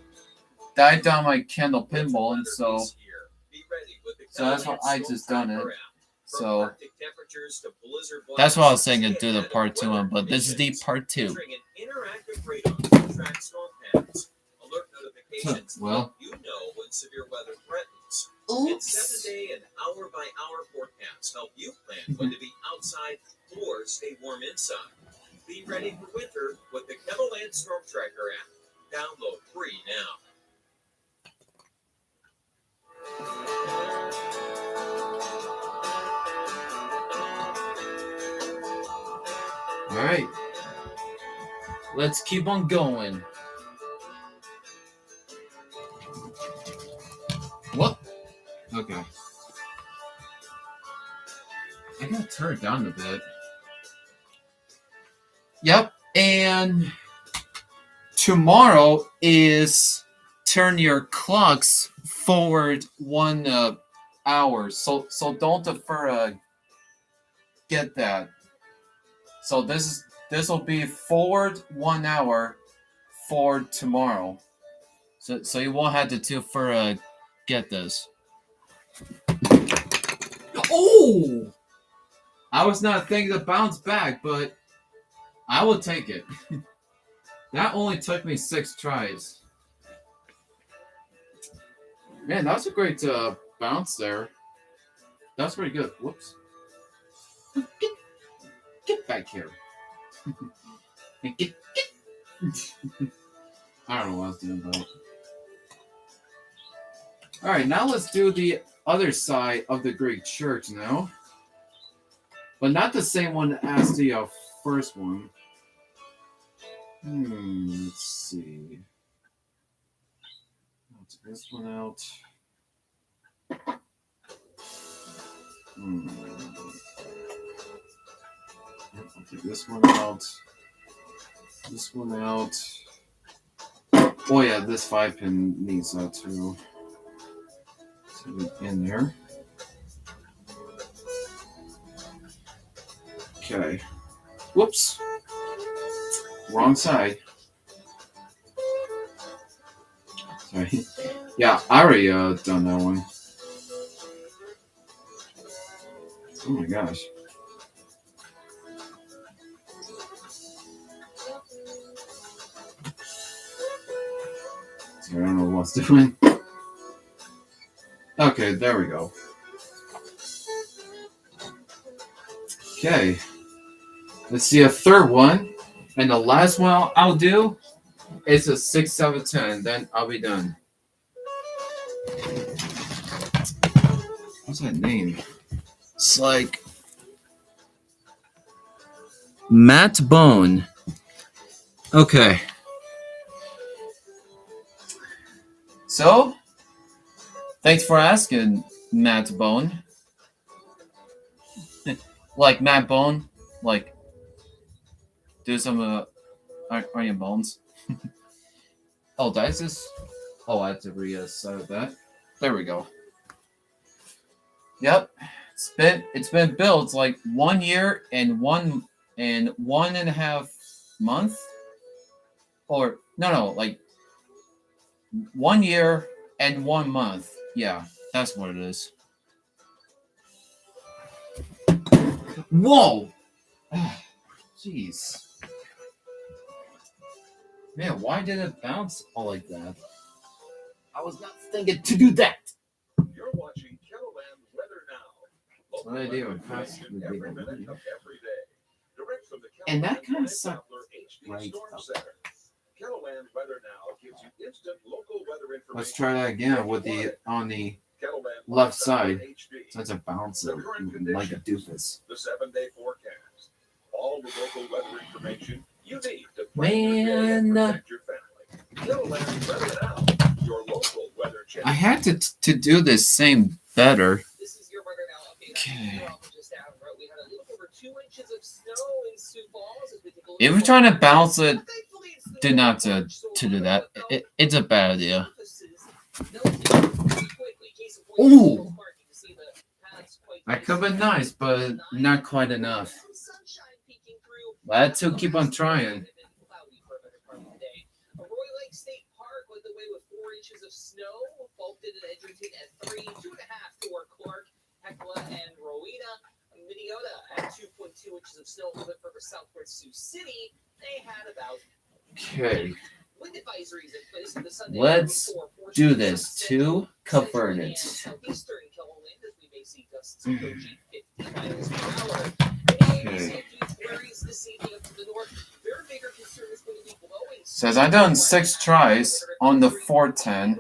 That I done my Kendall pinball, and so that's what I just done it. So that's what I was saying to do the part 2 one, but this is the part 2. Well, you know when severe weather threatens. And 7-day and hour-by-hour forecasts help you plan when to be outside or stay warm inside. Be ready for winter with the KettleLand Storm Tracker app. Download free now. all right. Let's keep on going. What? Okay. I gotta turn it down a bit. Yep, and tomorrow is turn your clocks forward 1 hour. So don't defer. Get that. So this will be forward 1 hour for tomorrow. So you won't have to defer. Get this. Oh! I was not thinking to bounce back, but I will take it. That only took me 6 tries. Man, that was a great bounce there. That's pretty good. Whoops. Get back here. Get. I don't know what I was doing, but... Alright, now let's do the other side of the Greek church now. But not the same one as the first one. Let's see. Let's take this one out. I'll take this one out. This one out. Oh yeah, this 5-pin needs that too. In there. Okay. Whoops. Wrong side. Sorry. Yeah, I already done that one. Oh my gosh. Sorry, I don't know what's doing. Okay, there we go. Okay. Let's see a third one. And the last one I'll do is a 6, 7, 10. Then I'll be done. What's that name? It's like Matt Bone. Okay. So, thanks for asking, Matt Bone. Like Matt Bone, like do some onion bones. Oh, that's just. Oh, I have to reset that. There we go. Yep, it's been built like 1 year and 1.5 months, or no, like 1 year and 1 month. Yeah, that's what it is. Whoa! Jeez. Man, why did it bounce all like that? I was not thinking to do that. You're watching Kettleland Weather Now. What did I do? Every minute of every day. Direct from the And that Kettleland kind of Live sucked. Doppler HD Right. Storm Center. Kettleland Weather Now gives you instant local weather information. Let's try that again with the on the Kettleland left Live side. Doppler HD. So it's a bounce The current like a conditions. doofus. The 7-day forecast. All the local weather information you need to plan your day and Man, protect your family. Kettleland Weather Now, your local weather channel. I had to do this same better. This is your weather now update. Okay. Just down the road. We had a little over 2 inches of snow in Sioux Falls as we take a look If you're trying to bounce it, do not to do that. It's a bad idea. Ooh! That could have been nice, but not quite enough. I had to keep on trying. Roy Lake State Park led the way with 4 inches of snow. Bolton and Edgerton at 3, 2.5 for Clark, Hecla, and Rowena. Minneota at 2.2 inches of snow. But for southward Sioux City, they had about Okay. wind advisories in place for the Sunday. Let's do this. 2 converted. Southeastern Kilowind, as we may see gusts approaching 50 miles per hour. Okay. Queries this evening up to the north. Their bigger concern is going to be blowing. Says I done 6 tries on the 410,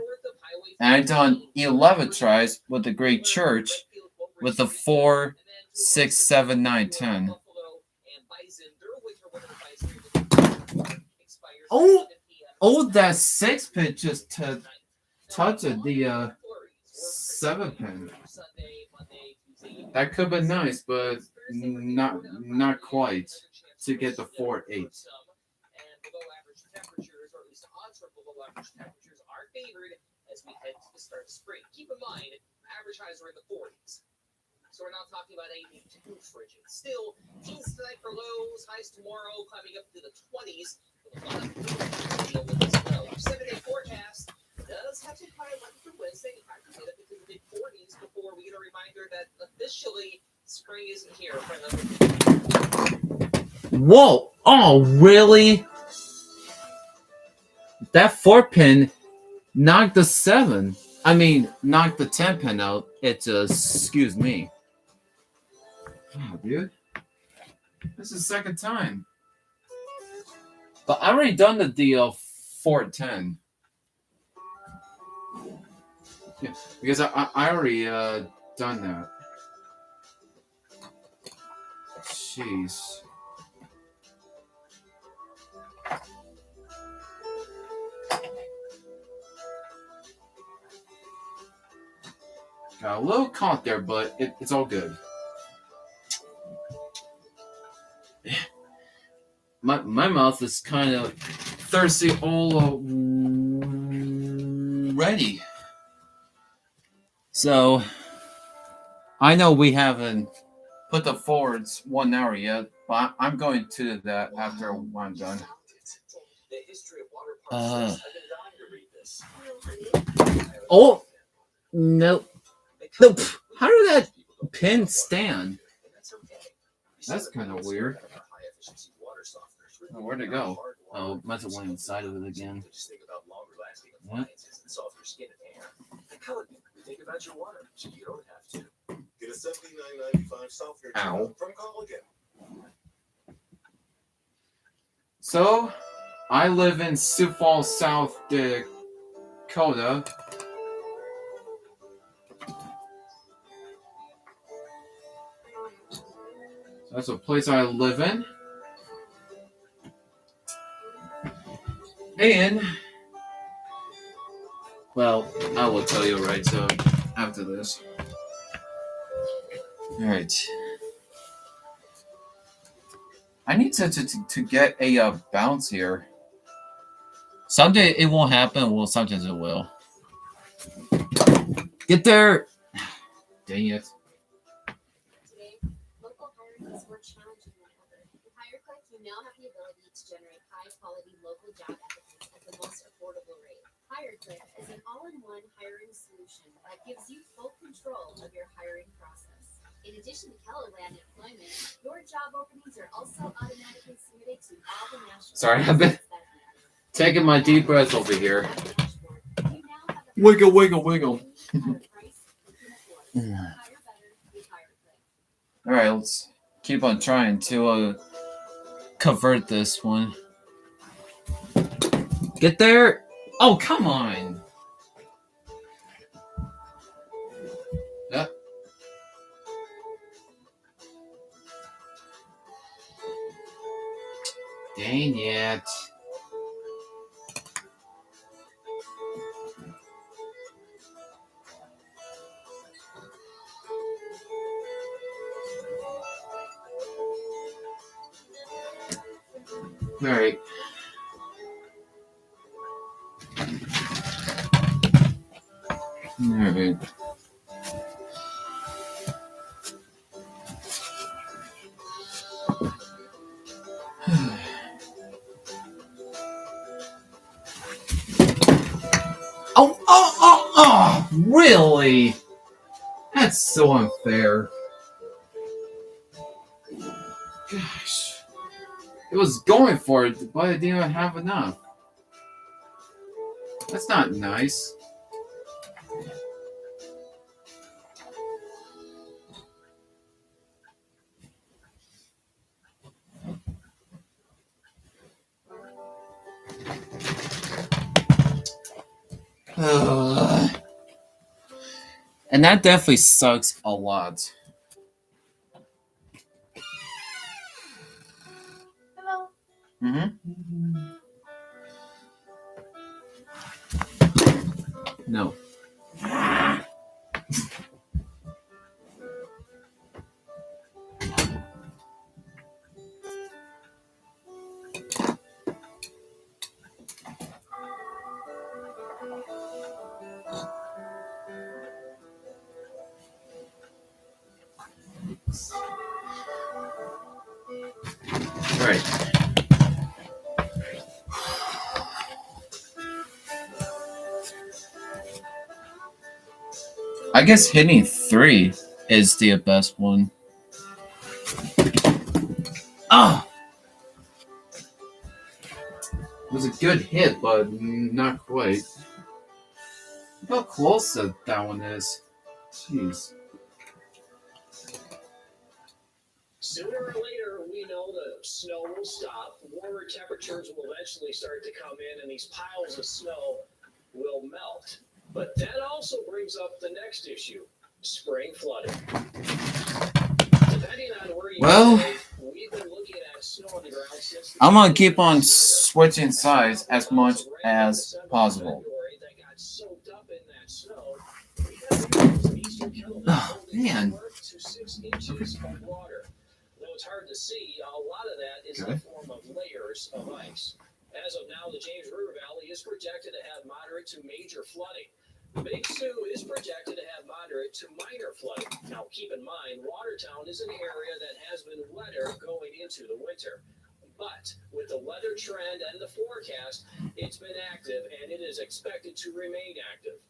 and I done 11 tries with the Great Church with the 4, 6, 7, 9, 10. Oh, that 6 pin just to touch it, the 7 pin. That could have been nice, but not quite to get the 4, 8. And below average temperatures, or at least odds for below average temperatures, are favored as we head to the start of spring. Keep in mind, average highs are in the 40s. So we're not talking about anything too frigid. Still, teens tonight for lows, highs tomorrow climbing up to the 20s. With a lot of deal with this snow. Our 7-day forecast does have some high weather for Wednesday. In fact, we get up into the mid-40s before we get a reminder that officially spring isn't here. Whoa! Oh, really? That 4 pin knocked the 7. I mean, knocked the 10 pin out. It just, excuse me. Oh, dude. This is the second time. But I already done the deal 410. Yeah, because I already done that. Jeez. Got a little caught there, but it's all good. My mouth is kind of thirsty already. So, I know we haven't put the forwards 1 hour yet, but I'm going to do that after I'm done. Oh, nope. Nope. How did that pin stand? That's kind of weird. Oh, where'd it go? Oh, must have went inside of it again. What? Think about your water, so you don't have to. Get a $79.95 softener Ow. from Colligan. So, I live in Sioux Falls, South Dakota. That's a place I live in. And, well, I will tell you right after this. Alright. I need to get a bounce here. Someday it won't happen. Well, sometimes it will. Get there! Dang it. Today, local hiring is more challenging than ever. With HireClick, you now have the ability to generate high-quality local job applicants at the most affordable rate. HireClick is an all-in-one hiring solution that gives you full control of your hiring process. In addition to Keloland employment, your job openings are also automatically submitted to all the national. Sorry, I've been taking my deep breath over here. Wiggle, wiggle, wiggle. Alright, let's keep on trying to convert this one. Get there! Oh, come on! Yeah. Dang it. Alright. Alright. Oh, really? That's so unfair. Gosh. It was going for it, but it didn't have enough. That's not nice. And that definitely sucks a lot. Hello. No. Right. I guess hitting 3 is the best one. Ah! It was a good hit, but not quite. Look how close that one is. Jeez. Sooner or later, we know the snow will stop. Warmer temperatures will eventually start to come in, and these piles of snow will melt. But that also brings up the next issue: spring flooding. Depending on where you live, we've been looking at snow on the ground since the I'm gonna keep on switching sides as much as possible. that got soaked up in that snow. Because eastern Kettleman Oh, man. 4 to 6 inches of water. Though it's hard to see, a lot of that is in the form of layers of ice. As of now, the James River Valley is projected to have moderate to major flooding. Big Sioux is projected to have moderate to minor flooding. Now, keep in mind, Watertown is an area that has been wetter going into the winter. But with the weather trend and the forecast, it's been active and it is expected to remain active.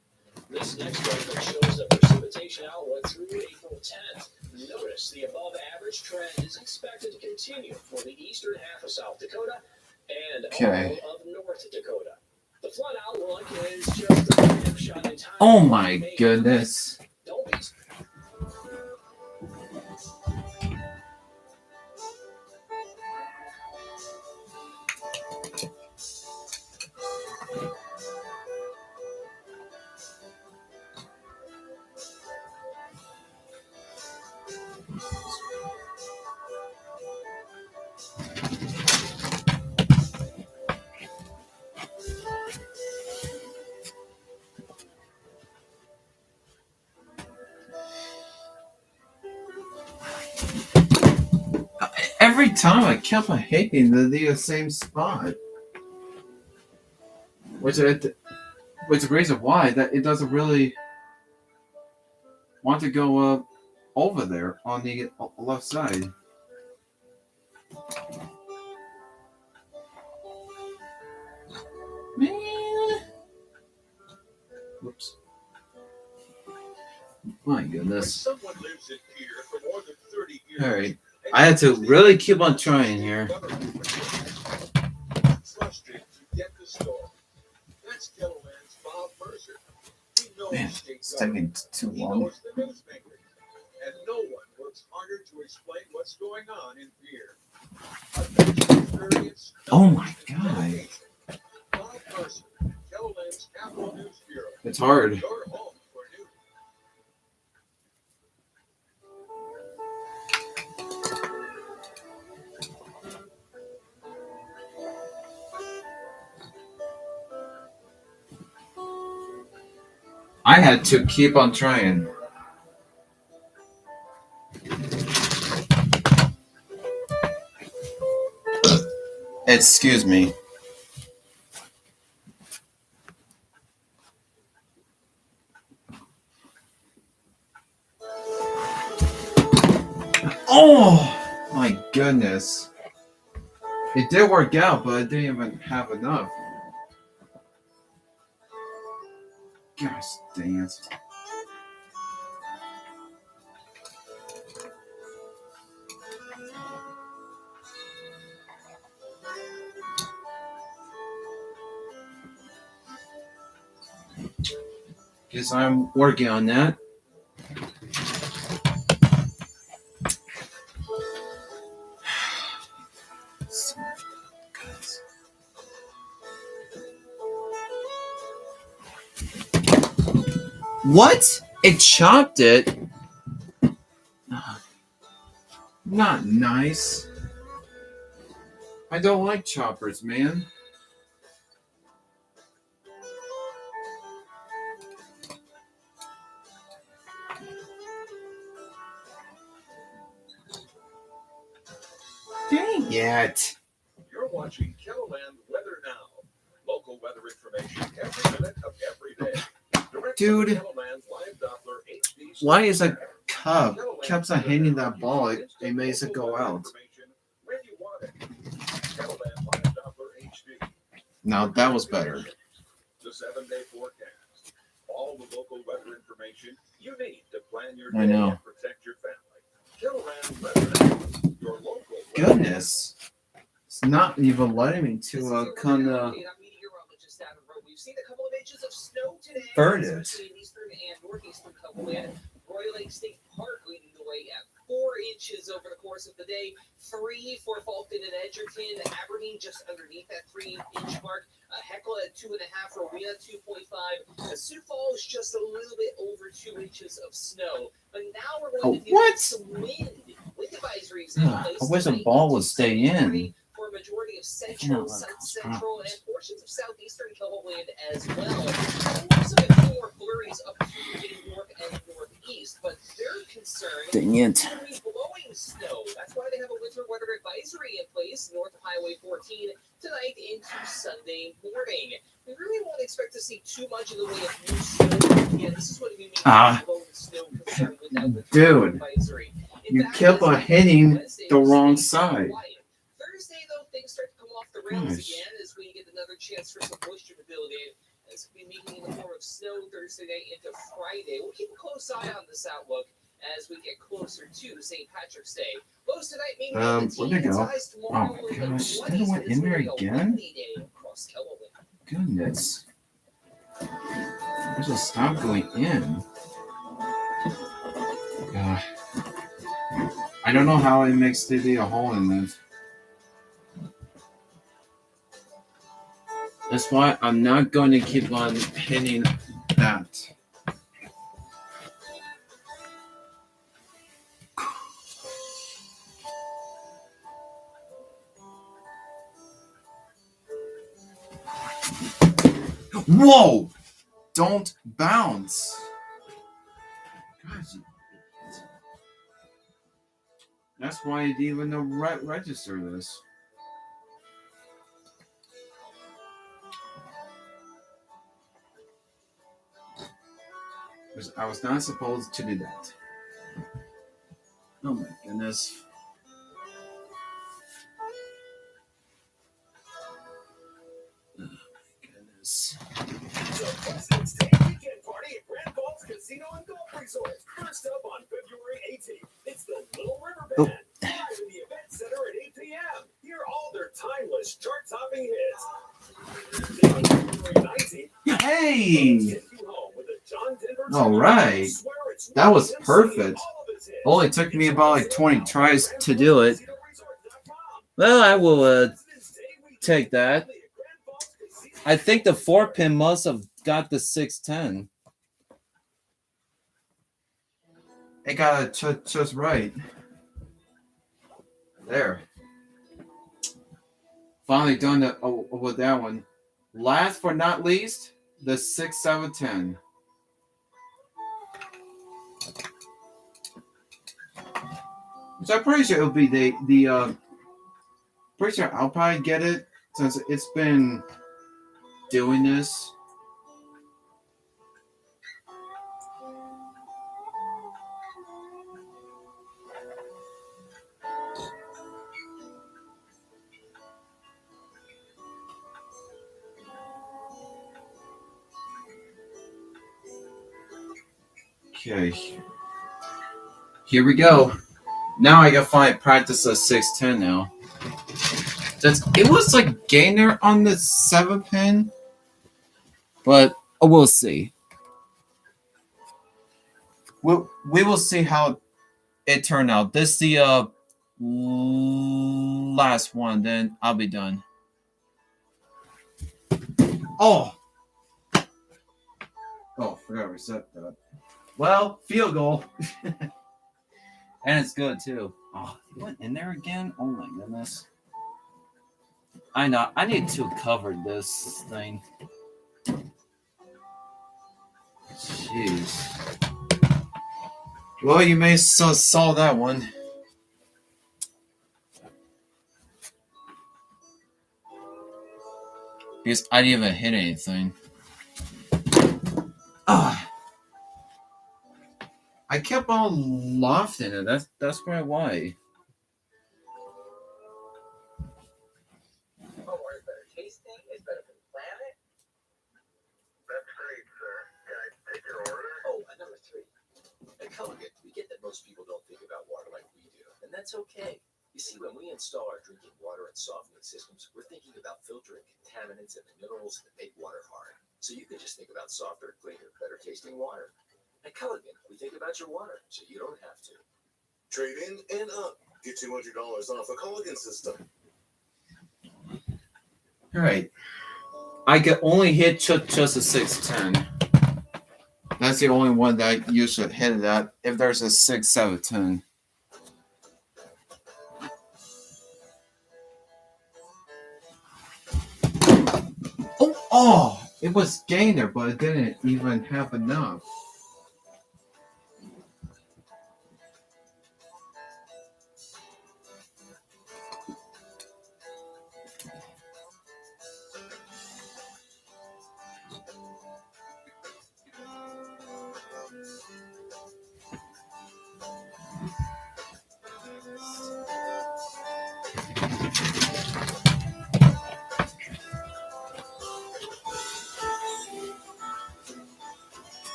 This next graphic shows the precipitation outlook through April 10th. Notice the above average trend is expected to continue for the eastern half of South Dakota and all of North Dakota. The flood outlook is just a snapshot in time. Oh my goodness. Don't be. time I kept on hitting the same spot. Which is the reason why that it doesn't really want to go over there on the left side. Man. Whoops. My goodness. Someone lives in here for more than 30 years. Alright. I had to really keep on trying here. Trusted to get the store. That's Kettleman's Bob Mercer. He knows Man, state it's taking too He long. knows the newspapers. And no one works harder to explain what's going on in beer. Experience, Oh my god. Bob Mercer, Kettleman's Capital News Bureau. It's hard. Your home for news. I had to keep on trying. Excuse me. Oh my goodness. It did work out, but I didn't even have enough. Gosh dang it. Guess I'm working on that. What? It chopped it? Not nice. I don't like choppers, man. Dang it. You're watching Kettleman Weather Now. Local weather information every minute of every day. Direct Dude. from Kettleman's Live Doppler HD Why is a cub kept on hitting that ball? It makes it go out. when you want it. Kettleman Live Doppler HD. Now that was better. The 7-day forecast. All the local weather information you need to plan your I day know. and protect your family. Kettleman Weather Now. Your local weather. Goodness. It's not even letting me to kind of We've seen a couple of inches of snow today, burn it. especially in eastern and northeastern Cumberland. Royal Lake State Park leading the way at 4 inches over the course of the day. 3 for Fulton and Edgerton. Aberdeen just underneath that 3-inch mark. Hecla at 2.5. Rowena 2.5. Sioux Falls just a little bit over 2 inches of snow. But now we're going to deal with some wind. Wind advisories in place. I wish the tonight ball would stay in. for a majority of central, Yeah, south that's central, and portions of southeastern Cumberland as well. Also, a few more flurries up to New York and northeast, but they're concerned Dang it. it's going to be blowing snow. That's why they have a winter weather advisory in place north of Highway 14 tonight into Sunday morning. We really won't expect to see too much in the way of new snow. Yeah, this is what we mean by blowing snow concerned with that winter Dude, advisory. In you fact, kept on hitting Wednesday the was wrong staying side. quiet. Thursday, though, things start to come off the rails Gosh. again as we get another chance for some moisture to build in. It's going to be making in the form of snow Thursday night into Friday. We'll keep a close eye on this outlook as we get closer to St. Patrick's Day. Lows tonight, maybe in the Where'd it teens, go? highs tomorrow Oh in the gosh, 20s, that went but it's in there gonna be a again? windy day across Kettleman. Goodness. I just stopped going in. God. I don't know how it makes the hole in this. That's why I'm not going to keep on hitting that. Whoa! Don't bounce. Gosh. That's why I didn't even know register this. I was not supposed to do that. Oh my goodness. Oh my goodness. The President's Day weekend party at Grand Gulf Casino and Golf Resort. First up on February 18th, it's the Little River Band. Live in the event center at 8 p.m. Hear all their timeless chart-topping hits. Then on February 19th, Hey! take you home with a John Denver All right. That was perfect. Only took me about like 20 tries to do it. Well, I will take that. I think the 4-pin must have got the 610. It got it just right. There. Finally done it with that one. Last but not least, the 6, 7, 10. So I'm pretty sure it'll be the pretty sure I'll probably get it since it's been doing this. Okay. Here we go. Now I gotta practice a 610 now. It was like gainer on the 7-pin, but we'll see. We will see how it turned out. This is the last one, then I'll be done. Oh, forgot to reset that. Well, field goal. And it's good too. Oh, he went in there again? Oh my goodness. I know. I need to cover this thing. Jeez. Well, you may saw that one. Because I didn't even hit anything. I kept on lofting it. That's probably why. Oh, it's better tasting. It's better for the planet. That's great, sir. Can I take your order? Oh, and number 3. At Culligan, we get that most people don't think about water like we do, and that's okay. You see, when we install our drinking water and softening systems, we're thinking about filtering contaminants and the minerals that make water hard. So you can just think about softer, cleaner, better tasting water. At Culligan, we think about your water, so you don't have to. Trade in and up. Get $200 off a Culligan system. All right. I could only hit just a 610. That's the only one that I usually hit it at. If there's a 6, 7, 10. Oh, it was gainer, but it didn't even have enough.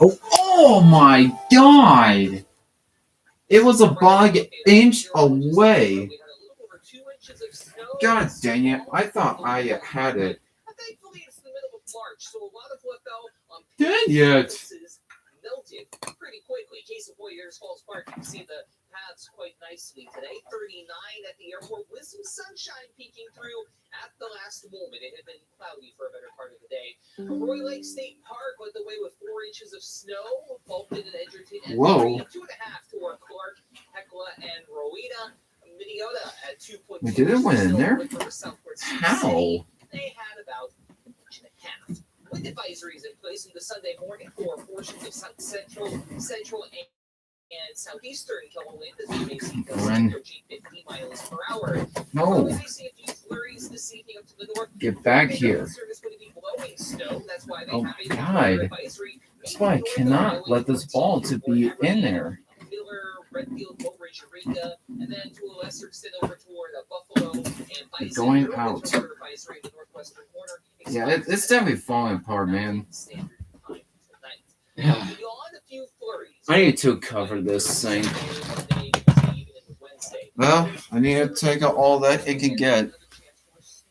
Oh my god! It was about an inch away. God dang it. I thought I had it. Thankfully, it's the middle of March, so a lot of what fell on Dang it. melted pretty quickly. Case in point, here's Falls Park. You can see the paths quite nicely today. 39 at the airport with some sunshine peeking through at the last moment. It had been cloudy for a better part of the day. Roy Lake State Park led the way with 4 inches of snow. Bolton and Edgerton at 3, 2.5 toward Clark, Hecla, and Rowena. Minneota at 2.2. Wait, did it went in there? How? How? They had about 1.5 inches. Wind advisories in place and southeastern Kelowna, the BMAC Glenn. approaching 50 miles per hour. No. We may see a few flurries this evening up to the north. Get back here. Service would be blowing snow. That's why they Oh, have a God. advisory. That's why I cannot let this ball to be in there. Miller, Redfield, Mowbray, Eureka, and then to a lesser extent over toward Buffalo and Bison. Going There is a out. weather advisory in the northwestern corner. Yeah, it's definitely falling apart, man. Standard time tonight. Yeah. Beyond a few flurries. I need to cover this thing. Wednesday. Well, I need to take out all that it can get.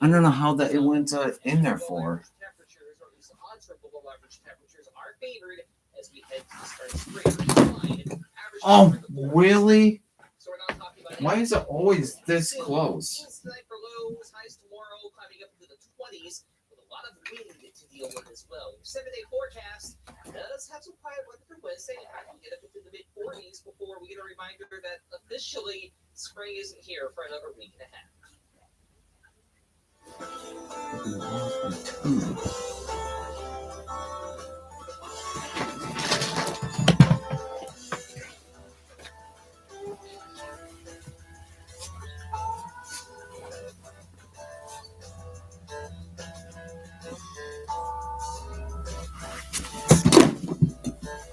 I don't know how that it went in there for. Temperatures, or at least the odds for below average temperatures, are favored as we head to the start of spring. Oh, really? Why is it always this close? Tonight for lows, highs tomorrow climbing up into the 20s with a lot of wind to deal with as well. Your 7-day forecast does have some quiet weather for Wednesday. In fact, we get up into the mid 40s before we get a reminder that officially spring isn't here for another week and a half.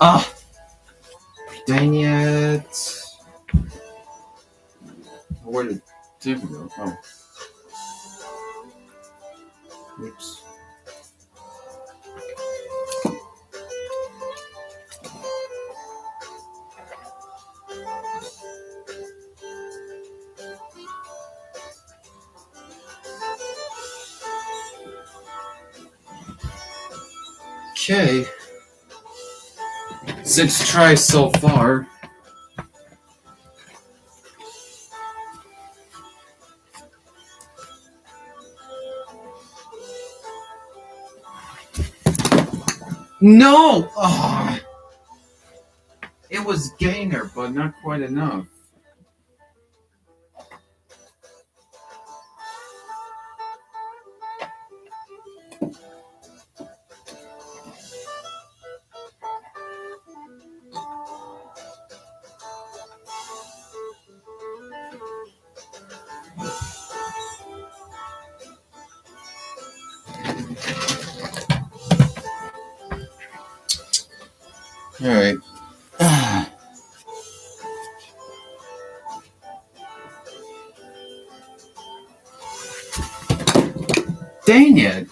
Ah, dang it! Where did it go? Oh, oops. Okay. 6 tries so far. No! Ah. It was gainer, but not quite enough. All right. Dang it.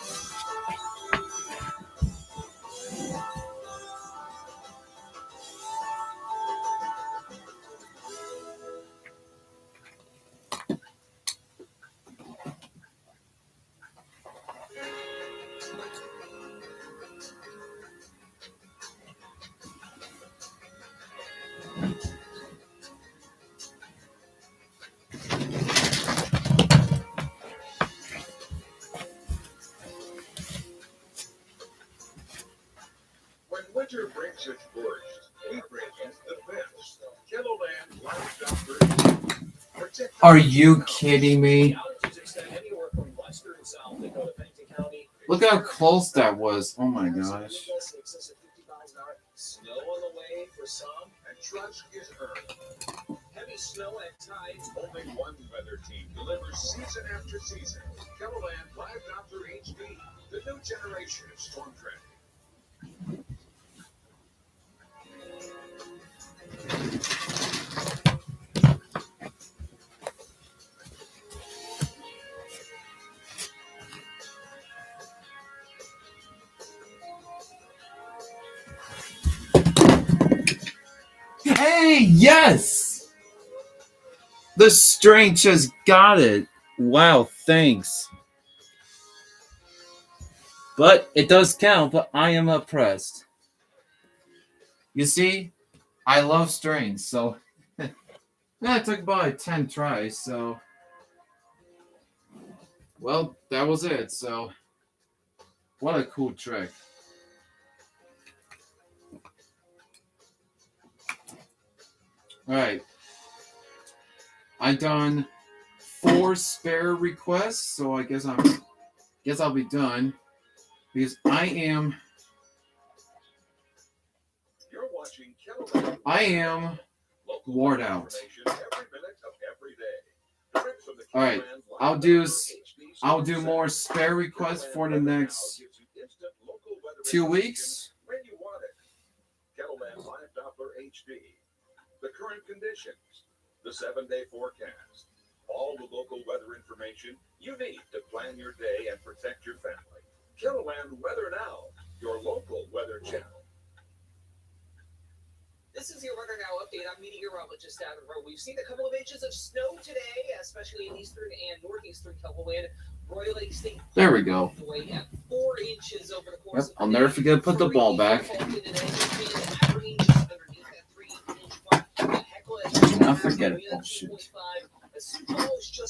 When winter brings its worst, we bring you the best. Kettleland Livestock Breed. Protect Are you kidding me? Outages extend anywhere from western South Dakota, Pennington County. Look how close that was. Oh my gosh. Excess of 50 miles an hour. Snow on the way for some, and trust is earned. Heavy snow at times. Only one weather team delivers season after season. Kettleland Live Doppler HD, the new generation of storm tracking. Hey, yes! The strength just got it. Wow, thanks. But it does count, but I am oppressed. You see, I love strings, so yeah, it took about 10 tries, so well, that was it. So what a cool trick. All right. I done 4 spare requests, so I guess I'll be done because I I am worn out. All right, I'll do more spare requests for the next 2 weeks. When you want it. Kettleman Live Doppler HD. The current conditions. The 7-day forecast. All the local weather information you need to plan your day and protect your family. Kettleman Weather Now, your local weather channel. This is your Weather Now update. I'm meteorologist Adam Rowe. We've seen a couple of inches of snow today, especially in eastern and northeastern Kettleman. Royal Lake State. There we go. Away at 4 inches over the course Yep, I'll never forget to put the ball back. Do not forget it. Oh, shoot.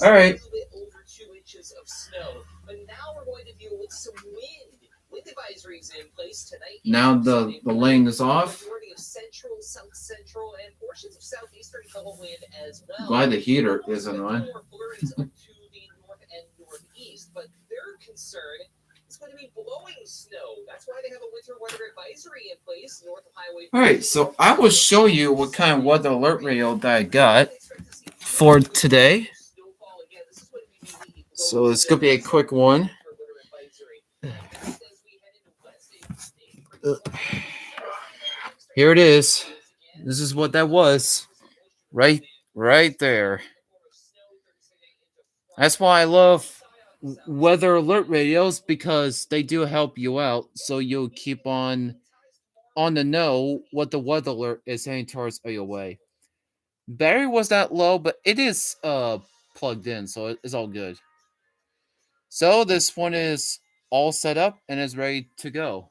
All right. Over 2 inches of snow, but now we're going to deal with some wind. Wind advisories in place tonight. Now the lane is off. Majority of central, south central, and portions of southeastern wind as well. Glad the heater isn't on. More flurries up to the north and northeast, but their concern is going to be blowing snow. That's why they have a winter weather advisory in place north of Highway. All right, so I will show you what kind of weather alert radio that I got for today. So it's gonna be a quick one. Here it is. This is what that was. Right there. That's why I love weather alert radios, because they do help you out, so you'll keep on the know what the weather alert is heading towards your way. Battery was not low, but it is plugged in, so it's all good. So this one is all set up and is ready to go.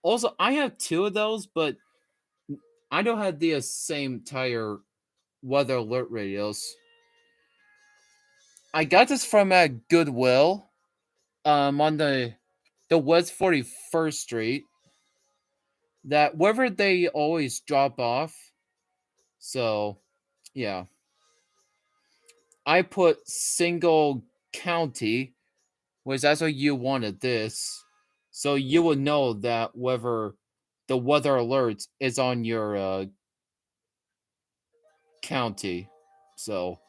Also, I have 2 of those, but I don't have the same entire weather alert radios. I got this from at Goodwill, on the West 41st Street. That wherever they always drop off. So, yeah. I put single county, which that's what you wanted this. So you would know that whether the weather alert is on your county. So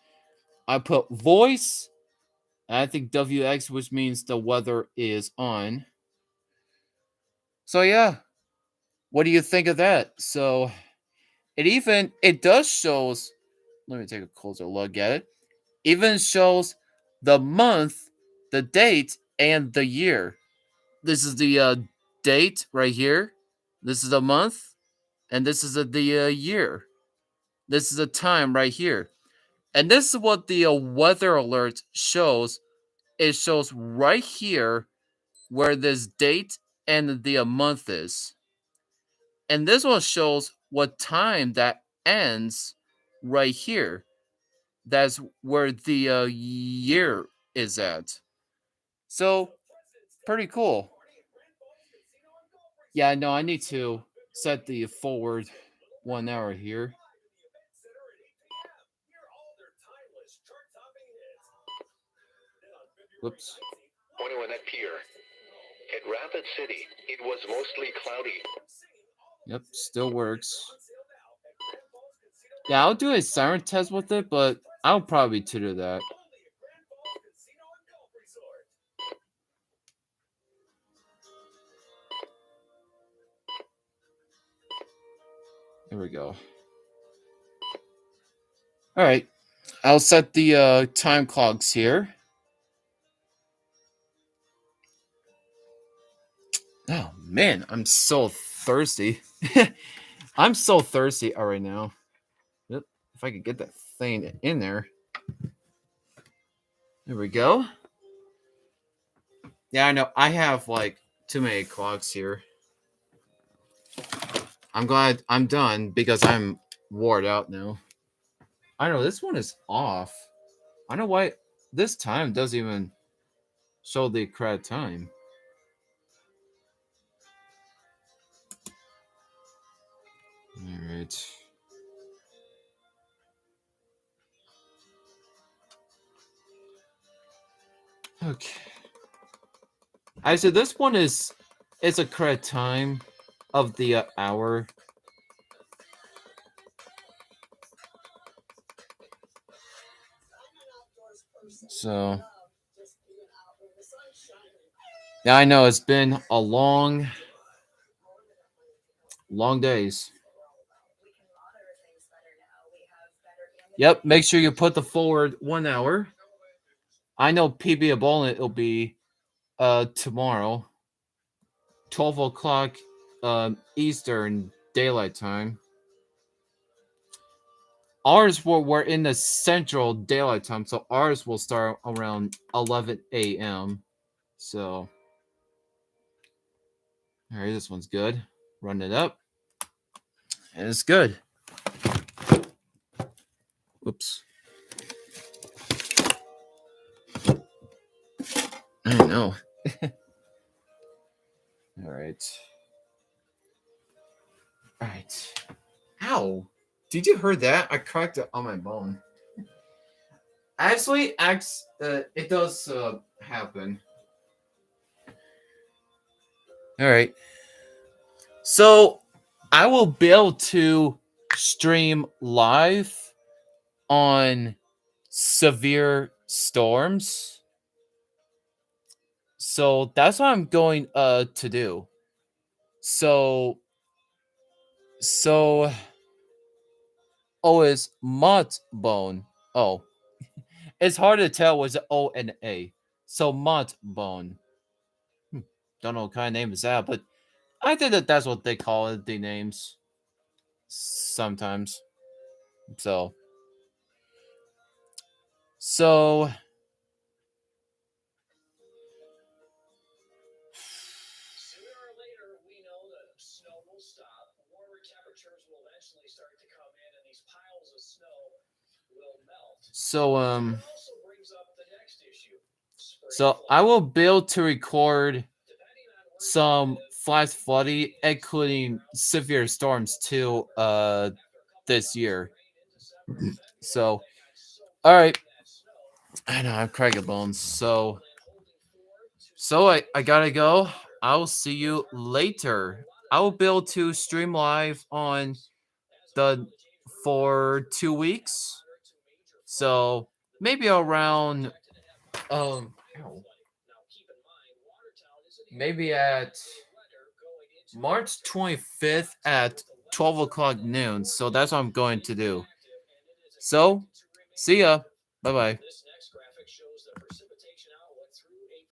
I put voice, and I think WX, which means the weather is on. So yeah, what do you think of that? So it does shows, let me take a closer look at it. Even shows the month, the date, and the year. This is the date right here. This is the month, and this is the year. This is the time right here. And this is what the weather alert shows. It shows right here where this date and the month is. And this one shows what time that ends right here. That's where the year is at. So, pretty cool. Yeah, no, I need to set the forward 1 hour here. Whoops. Morning on that pier. At Rapid City, it was mostly cloudy. Yep, still works. Yeah, I'll do a siren test with it, but I'll probably tutor that. There we go. All right, I'll set the time clocks here. Oh man, I'm so thirsty. I'm so thirsty right now. Yep, if I could get that thing in there. There we go. Yeah, I know. I have like too many clocks here. I'm glad I'm done because I'm worn out now. I know this one is off. I know why this time doesn't even show the correct time. All right. Okay. I said this one is a correct time of the hour. So yeah, I know it's been a long days. Yep, make sure you put the forward 1 hour. I know PB Bowling it'll be tomorrow, 12 o'clock Eastern Daylight Time. Ours we're in the Central Daylight Time, so ours will start around 11 a.m. So, all right, this one's good. Run it up, and it's good. Whoops. I know. All right. All right. Ow. Did you hear that? I cracked it on my bone. Actually, it does happen. All right. So, I will be able to stream live on severe storms. So, that's what I'm going to do. So it's Mott Bone. Oh. It's hard to tell with the O and A. So Mott Bone. Don't know what kind of name is that, but I think that's what they call it, the names. Sometimes. So So I will be able to record some flash flooding, including severe storms too, this year. So, all right. I know I'm cracking bones. So I gotta go. I'll see you later. I will be able to stream live on for 2 weeks. So maybe around maybe at March 25th at 12 o'clock noon. So that's what I'm going to do. So, see ya. Bye-bye.